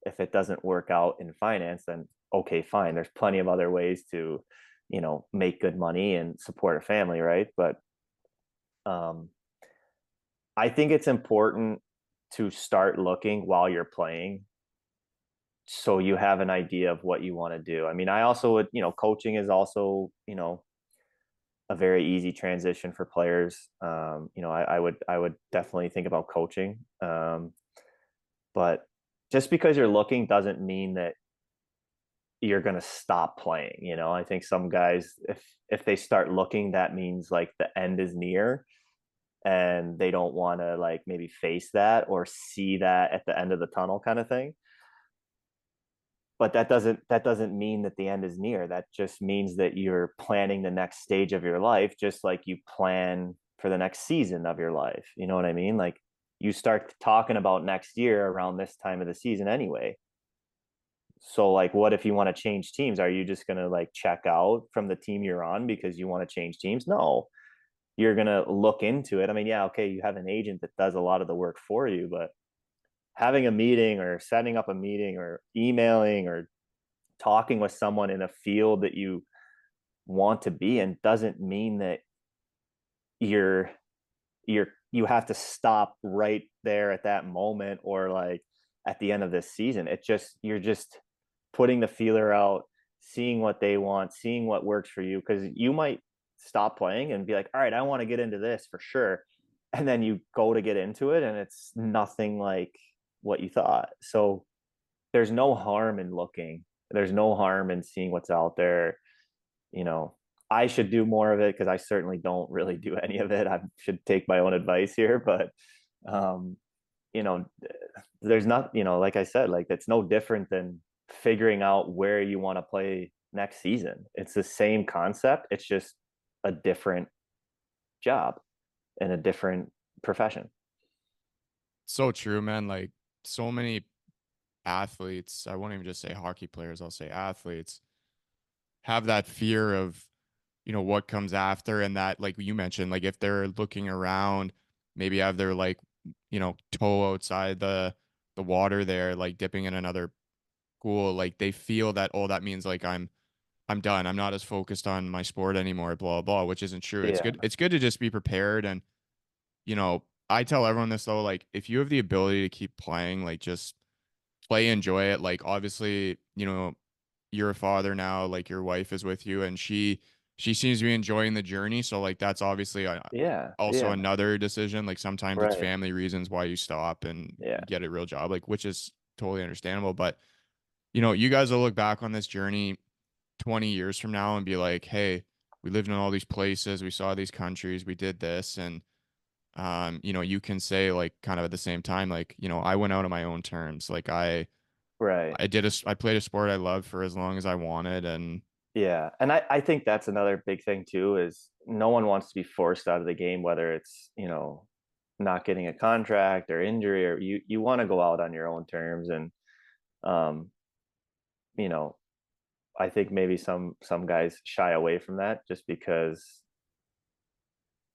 [SPEAKER 2] if it doesn't work out in finance, then okay, fine. There's plenty of other ways to, make good money and support a family, right? But um, I think it's important to start looking while you're playing, so you have an idea of what you want to do. I mean, I also would, coaching is also, a very easy transition for players. I would definitely think about coaching. But just because you're looking doesn't mean that you're going to stop playing. I think some guys, if they start looking, that means like the end is near, and they don't want to like maybe face that or see that at the end of the tunnel kind of thing. But that doesn't mean that the end is near. That just means that you're planning the next stage of your life, just like you plan for the next season of your life. You know what I mean? Like you start talking about next year around this time of the season anyway. So like what if you want to change teams? Are you just going to like check out from the team you're on because you want to change teams? No. You're going to look into it. I mean, yeah, okay, you have an agent that does a lot of the work for you, but having a meeting or setting up a meeting or emailing or talking with someone in a field that you want to be in doesn't mean that you're you have to stop right there at that moment, or like at the end of this season. It just You're just putting the feeler out, seeing what they want, seeing what works for you, because you might stop playing and be like, all right, I want to get into this for sure, and then you go to get into it and it's nothing like what you thought. So there's no harm in looking. There's no harm in seeing what's out there. You know, I should do more of it because I certainly don't really do any of it. I should take my own advice here, but um, you know, there's not, like I said, like it's no different than figuring out where you want to play next season. It's the same concept. It's just a different job and a different profession.
[SPEAKER 1] So true, man. Like so many athletes, I won't even just say hockey players, I'll say athletes have that fear of, what comes after, and that, like you mentioned, like if they're looking around, maybe have their like, toe outside the water there, like dipping in another pool, like they feel that, oh, that means like I'm done. I'm not as focused on my sport anymore, blah blah, which isn't true. It's
[SPEAKER 2] Yeah.
[SPEAKER 1] good. It's good to just be prepared. And, I tell everyone this though, like if you have the ability to keep playing, like just play, enjoy it. Like obviously, you're a father now, like your wife is with you, and she seems to be enjoying the journey. So like that's obviously
[SPEAKER 2] Yeah.
[SPEAKER 1] also
[SPEAKER 2] Yeah.
[SPEAKER 1] another decision. Like sometimes it's
[SPEAKER 2] Right.
[SPEAKER 1] family reasons why you stop and
[SPEAKER 2] Yeah.
[SPEAKER 1] get a real job, like which is totally understandable. But you guys will look back on this journey 20 years from now and be like, hey, we lived in all these places, we saw these countries, we did this. And you can say like kind of at the same time, like, I went out on my own terms. Like
[SPEAKER 2] Right.
[SPEAKER 1] I played a sport I loved for as long as I wanted, and
[SPEAKER 2] Yeah. And I think that's another big thing too, is no one wants to be forced out of the game, whether it's, not getting a contract or injury, or you want to go out on your own terms. And, um, you know, I think maybe some guys shy away from that just because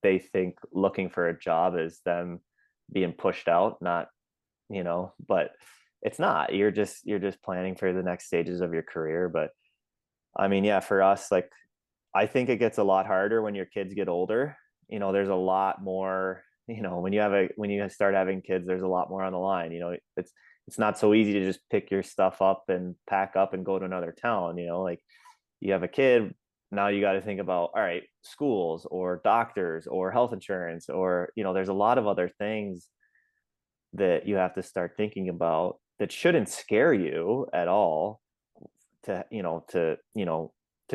[SPEAKER 2] they think looking for a job is them being pushed out, not, but it's not. You're just planning for the next stages of your career. But I mean, yeah, for us, like, I think it gets a lot harder when your kids get older. There's a lot more, when you start having kids, there's a lot more on the line. It's not so easy to just pick your stuff up and pack up and go to another town. Like, you have a kid, now you got to think about, all right, schools or doctors or health insurance, or, there's a lot of other things that you have to start thinking about that shouldn't scare you at all, to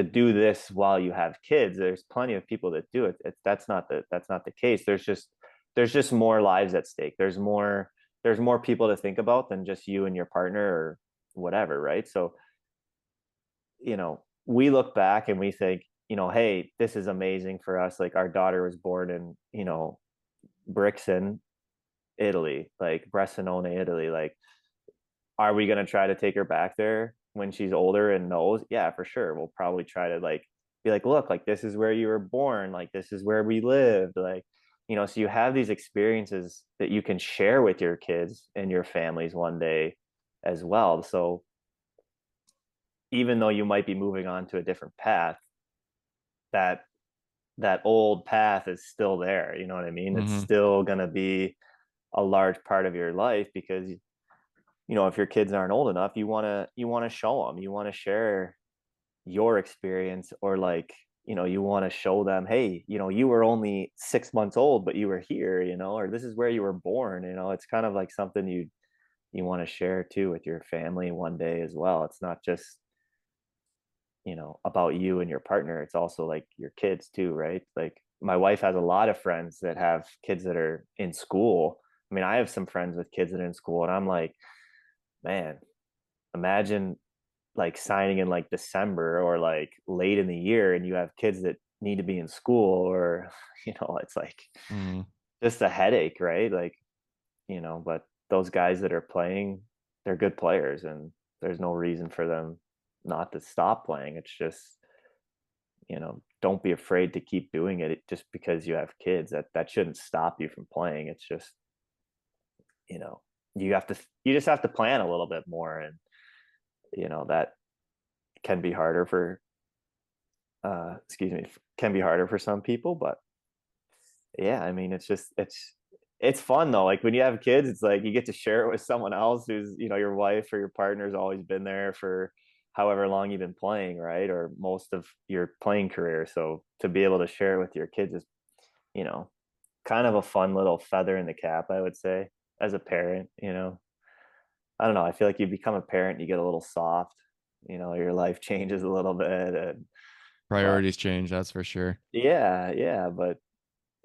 [SPEAKER 2] do this while you have kids. There's plenty of people that do it. That's not the case. There's just more lives at stake. There's more people to think about than just you and your partner or whatever, right? So, we look back and we think, hey, this is amazing for us. Like, our daughter was born in, Brixen, Italy, like Bressanone, Italy. Like, are we going to try to take her back there when she's older and knows? Yeah, for sure. We'll probably try to, like, be like, look, like, this is where you were born. Like, this is where we lived. Like, so you have these experiences that you can share with your kids and your families one day as well. So even though you might be moving on to a different path, that old path is still there. You know what I mean? It's
[SPEAKER 1] Mm-hmm.
[SPEAKER 2] still going to be a large part of your life, because if your kids aren't old enough, you want to show them, you want to share your experience, or, like, you want to show them, hey, you were only 6 months old but you were here, or this is where you were born. It's kind of like something you want to share too with your family one day as well. It's not just, about you and your partner. It's also like your kids too, right? Like, my wife has a lot of friends that have kids that are in school. I mean, I have some friends with kids that are in school, and I'm like, man, imagine, like, signing in like December or like late in the year, and you have kids that need to be in school, or it's like
[SPEAKER 1] Mm-hmm.
[SPEAKER 2] just a headache, right? Like, but those guys that are playing, they're good players, and there's no reason for them not to stop playing. It's just, don't be afraid to keep doing it just because you have kids. That shouldn't stop you from playing. It's just, you know you just have to plan a little bit more. And that can be harder for excuse me, can be harder for some people. But yeah, I mean, it's fun though. Like, when you have kids, it's like you get to share it with someone else who's, your wife or your partner's always been there for however long you've been playing, right? Or most of your playing career. So to be able to share it with your kids is, you know kind of a fun little feather in the cap, I would say, as a parent. I don't know, I feel like you become a parent, you get a little soft, your life changes a little bit. But
[SPEAKER 1] Priorities change, that's for sure.
[SPEAKER 2] yeah, yeah, but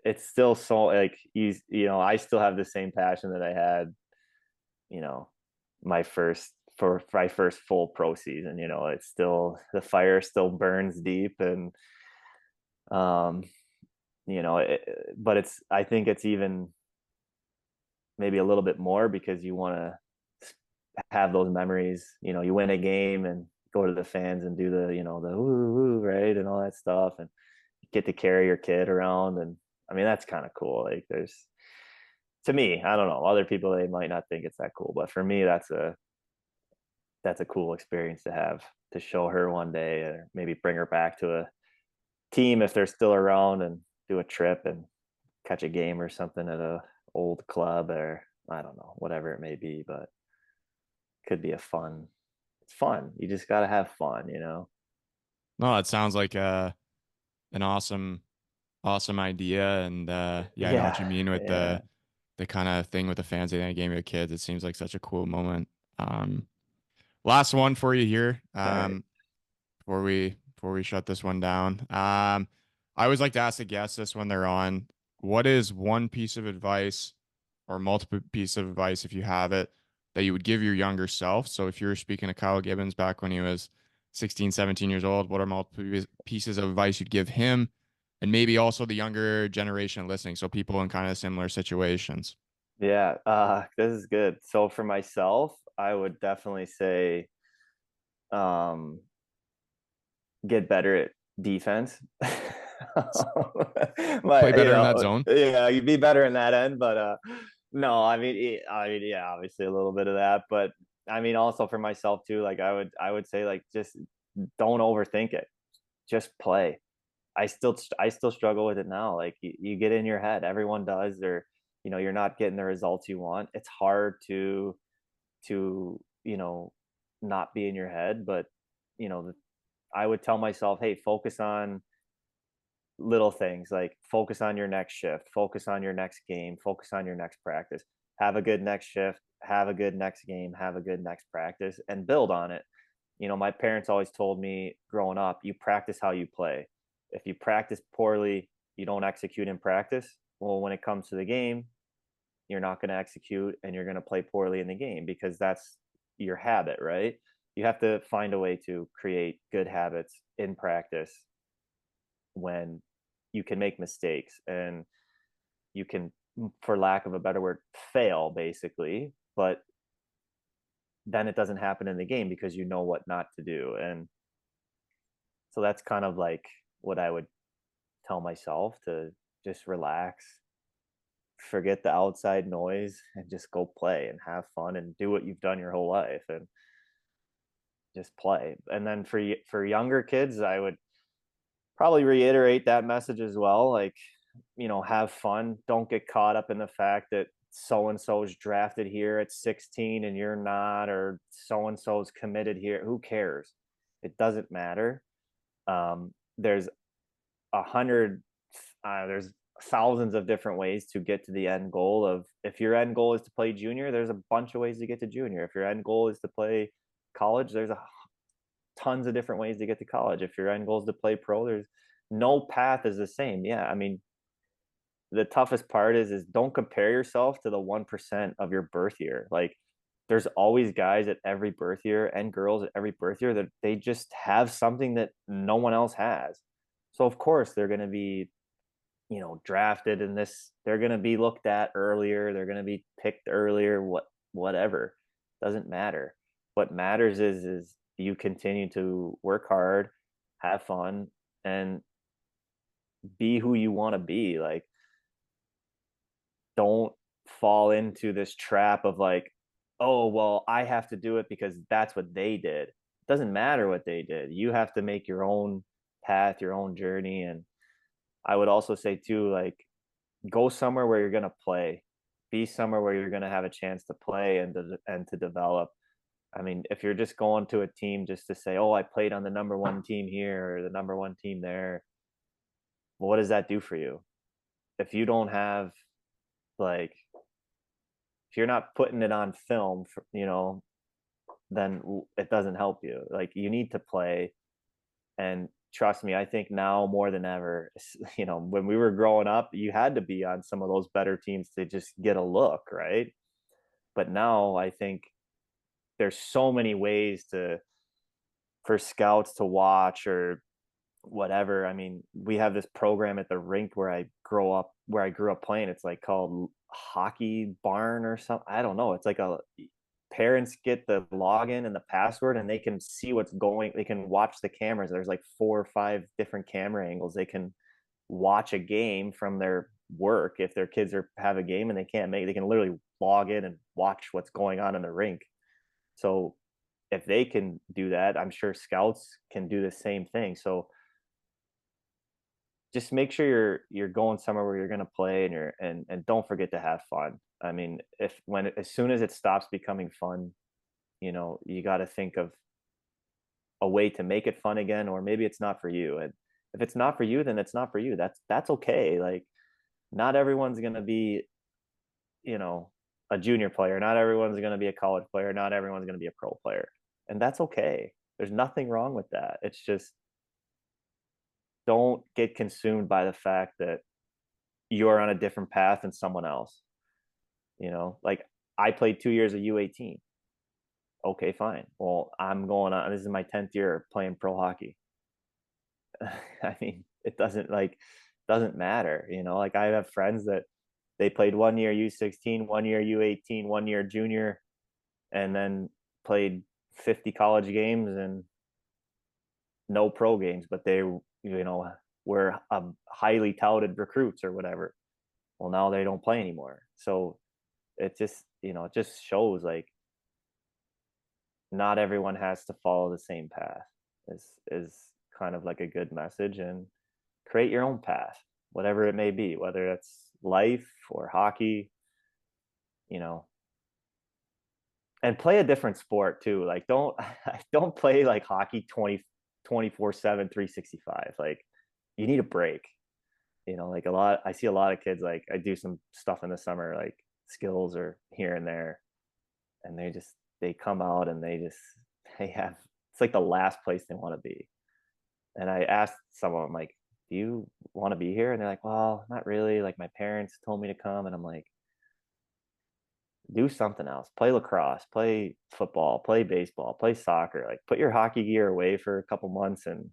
[SPEAKER 2] it's still so, like, I still have the same passion that I had, you know, my first full pro season. It's still, the fire still burns deep. And um, but I think it's even maybe a little bit more because you want to have those memories. You win a game and go to the fans and do the woo woo, right, and all that stuff, and get to carry your kid around. And I mean, that's kind of cool. Like, to me, I don't know, other people, they might not think it's that cool, but for me, that's a cool experience to have, to show her one day, or maybe bring her back to a team if they're still around, and do a trip and catch a game or something at a old club, or I don't know, whatever it may be. But could be it's fun. You just got to have fun.
[SPEAKER 1] No, it sounds like an awesome idea. And yeah, I know what you
[SPEAKER 2] Yeah.
[SPEAKER 1] mean with
[SPEAKER 2] Yeah.
[SPEAKER 1] the kind of thing with the fans and game with kids. It seems like such a cool moment. Last one for you here.
[SPEAKER 2] All right.
[SPEAKER 1] Before we shut this one down. I always like to ask the guests this when they're on. What is one piece of advice or multiple piece of advice, if you have it, that you would give your younger self? So if you were speaking to Kyle Gibbons back when he was 16, 17 years old, what are multiple pieces of advice you'd give him? And maybe also the younger generation listening. So people in kind of similar situations.
[SPEAKER 2] Yeah, this is good. So for myself, I would definitely say um get better at defense.
[SPEAKER 1] Play
[SPEAKER 2] But
[SPEAKER 1] better in that zone.
[SPEAKER 2] yeah, you'd be better in that end. But no, yeah, obviously a little bit of that. But I mean, also for myself too. Like I would say like just don't overthink it. Just play. I still struggle with it now. Like you get in your head. Everyone does. Or you're not getting the results you want. It's hard to not be in your head. But you know I would tell myself, hey, focus on little things, like focus on your next shift, focus on your next game, focus on your next practice. Have a good next shift, have a good next game, have a good next practice, and build on it. My parents always told me growing up, you practice how you play. If you practice poorly, you don't execute in practice. Well, when it comes to the game, you're not going to execute and you're going to play poorly in the game because that's your habit, right? You have to find a way to create good habits in practice when you can make mistakes and you can, for lack of a better word, fail basically. But then it doesn't happen in the game because you know what not to do. And so that's kind of like what I would tell myself, to just relax, forget the outside noise, and just go play and have fun and do what you've done your whole life and just play. And then for younger kids, I would probably reiterate that message as well. Like, have fun. Don't get caught up in the fact that so and so is drafted here at 16 and you're not, or so and so is committed here. Who cares? It doesn't matter. There's there's thousands of different ways to get to the end goal. Of, if your end goal is to play junior, there's a bunch of ways to get to junior. If your end goal is to play college, there's tons of different ways to get to college. If your end goal is to play pro, there's no path is the same. Yeah, I mean, the toughest part is don't compare yourself to the 1% of your birth year. Like, there's always guys at every birth year and girls at every birth year that they just have something that no one else has. So of course they're going to be, drafted in this, they're going to be looked at earlier, they're going to be picked earlier, whatever, doesn't matter. What matters is you continue to work hard, have fun, and be who you want to be. Like, don't fall into this trap of like, oh, well, I have to do it because that's what they did. It doesn't matter what they did. You have to make your own path, your own journey. And I would also say too, like, go somewhere where you're going to play, be somewhere where you're going to have a chance to play and to develop. I mean, if you're just going to a team just to say, oh, I played on the number one team here or the number one team there, well, what does that do for you? If you don't have, like, if you're not putting it on film, then it doesn't help you. Like, you need to play. And trust me, I think now more than ever, when we were growing up, you had to be on some of those better teams to just get a look, right? But now I think there's so many ways for scouts to watch or whatever. I mean, we have this program at the rink where I grew up playing. It's like called Hockey Barn or something. I don't know. It's like parents get the login and the password and they can see what's going. They can watch the cameras. There's like 4 or 5 different camera angles. They can watch a game from their work. If their kids have a game and they can literally log in and watch what's going on in the rink. So if they can do that, I'm sure scouts can do the same thing. So just make sure you're going somewhere where you're going to play, and don't forget to have fun. I mean, as soon as it stops becoming fun, you got to think of a way to make it fun again, or maybe it's not for you. And if it's not for you, then it's not for you. That's okay. Like, not everyone's going to be, a junior player. Not everyone's going to be a college player. Not everyone's going to be a pro player. And that's okay. There's nothing wrong with that. It's just, don't get consumed by the fact that you're on a different path than someone else. Like, I played 2 years of U18. Okay, fine. Well, I'm going on. This is my 10th year playing pro hockey. I mean, it doesn't matter, Like I have friends that they played 1 year U16, 1 year U18, 1 year junior, and then played 50 college games and no pro games, but they were highly touted recruits or whatever. Well, now they don't play anymore. So it just shows like not everyone has to follow the same path. Is kind of like a good message, and create your own path, whatever it may be, whether it's life or hockey, you know, and play a different sport too. Like don't play like hockey 24/7, 365. Like you need a break. Like I see a lot of kids, like I do some stuff in the summer, like skills or here and there, and they come out and they have, it's like the last place they want to be. And I asked someone, like, do you want to be here? And they're like, well, not really. Like my parents told me to come. And I'm like, do something else. Play lacrosse, play football, play baseball, play soccer. Like put your hockey gear away for a couple months and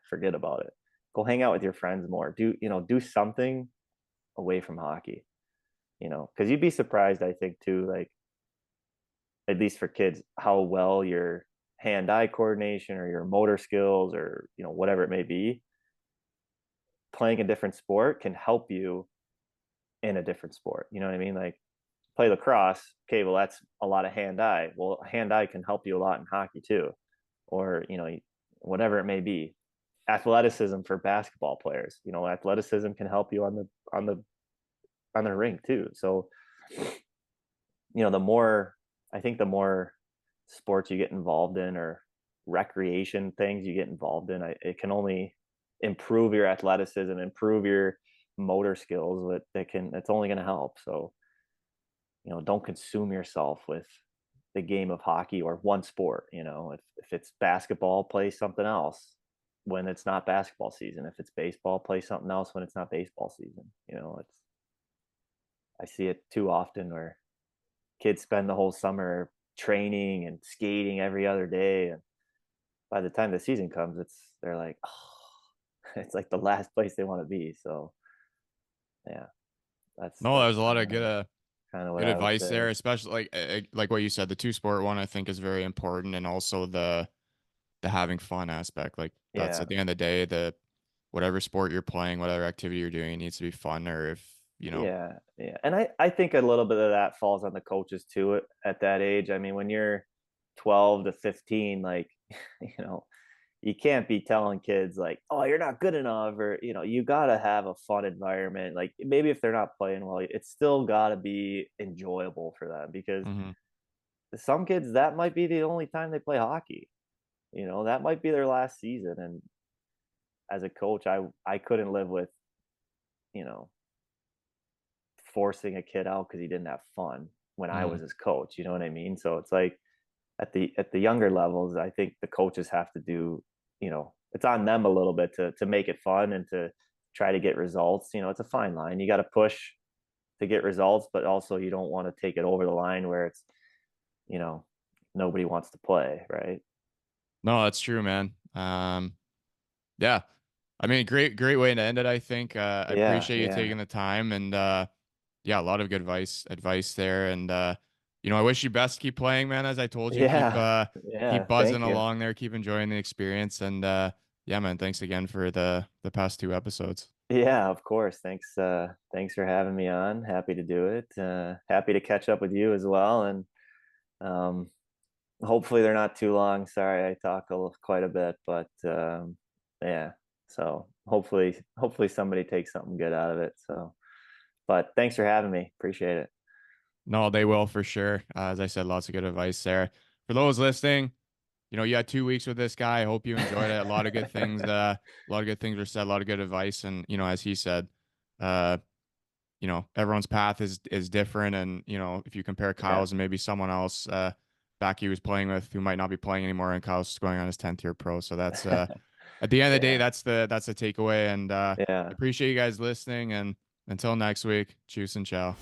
[SPEAKER 2] forget about it. Go hang out with your friends more. Do something away from hockey, because you'd be surprised, I think, too, like, at least for kids, how well your hand-eye coordination or your motor skills or, whatever it may be, playing a different sport can help you in a different sport. You know what I mean? Like play lacrosse. Okay, well, that's a lot of hand-eye. Well, hand-eye can help you a lot in hockey too, or, whatever it may be. Athleticism for basketball players, athleticism can help you on the rink too. So, the more sports you get involved in, or recreation things you get involved in, it can only improve your athleticism, improve your motor skills. It's only going to help. So, don't consume yourself with the game of hockey or one sport. If it's basketball, play something else when it's not basketball season. If it's baseball, play something else when it's not baseball season. I see it too often where kids spend the whole summer training and skating every other day, and by the time the season comes, they're like, oh, it's like the last place they want to be. So yeah,
[SPEAKER 1] No,
[SPEAKER 2] that's
[SPEAKER 1] there's a lot of
[SPEAKER 2] kind of what
[SPEAKER 1] good
[SPEAKER 2] I would
[SPEAKER 1] advice
[SPEAKER 2] say.
[SPEAKER 1] there, especially like what you said, the two sport one I think is very important, and also the having fun aspect. Like that's
[SPEAKER 2] Yeah,
[SPEAKER 1] at the end of the day, the whatever sport you're playing, whatever activity you're doing, it needs to be fun. Or if
[SPEAKER 2] yeah, and I think a little bit of that falls on the coaches too at that age. I mean, when you're 12 to 15, like you know you can't be telling kids like, oh, you're not good enough, or you got to have a fun environment. Like maybe if they're not playing well, it's still got to be enjoyable for them, because
[SPEAKER 1] Mhm.
[SPEAKER 2] some kids, that might be the only time they play hockey. That might be their last season. And as a coach, I couldn't live with, you know forcing a kid out because he didn't have fun when I
[SPEAKER 1] Mhm.
[SPEAKER 2] was his coach. You know what I mean? So it's like at the younger levels, I think the coaches have to do, it's on them a little bit to make it fun and to try to get results. It's a fine line. You got to push to get results, but also you don't want to take it over the line where it's, you know, nobody wants to play, right?
[SPEAKER 1] No, that's true, man. Yeah. I mean, great way to end it, I think. I
[SPEAKER 2] Yeah,
[SPEAKER 1] appreciate you
[SPEAKER 2] yeah,
[SPEAKER 1] taking the time, and yeah, a lot of good advice there. And I wish you best. Keep playing, man. As I told you, keep
[SPEAKER 2] yeah, yeah.
[SPEAKER 1] keep buzzing
[SPEAKER 2] Thank you.
[SPEAKER 1] along there, keep enjoying the experience. And yeah, man, thanks again for the past two episodes.
[SPEAKER 2] Yeah, of course. Thanks for having me on. Happy to do it. Happy to catch up with you as well. And um, hopefully they're not too long. Sorry, I talk quite a bit, but yeah. So hopefully somebody takes something good out of it. So, but thanks for having me. Appreciate it.
[SPEAKER 1] No, they will for sure. As I said, lots of good advice there. For those listening, you had 2 weeks with this guy. I hope you enjoyed it. A lot of good things. A lot of good things were said. A lot of good advice. And as he said, uh, everyone's path is different. And if you compare
[SPEAKER 2] Yeah.
[SPEAKER 1] Kyle's and maybe someone else back he was playing with who might not be playing anymore, and Kyle's going on his 10th year pro. So that's at the end of the day,
[SPEAKER 2] Yeah.
[SPEAKER 1] that's the takeaway. And
[SPEAKER 2] Yeah.
[SPEAKER 1] appreciate you guys listening. And until next week, cheers and ciao.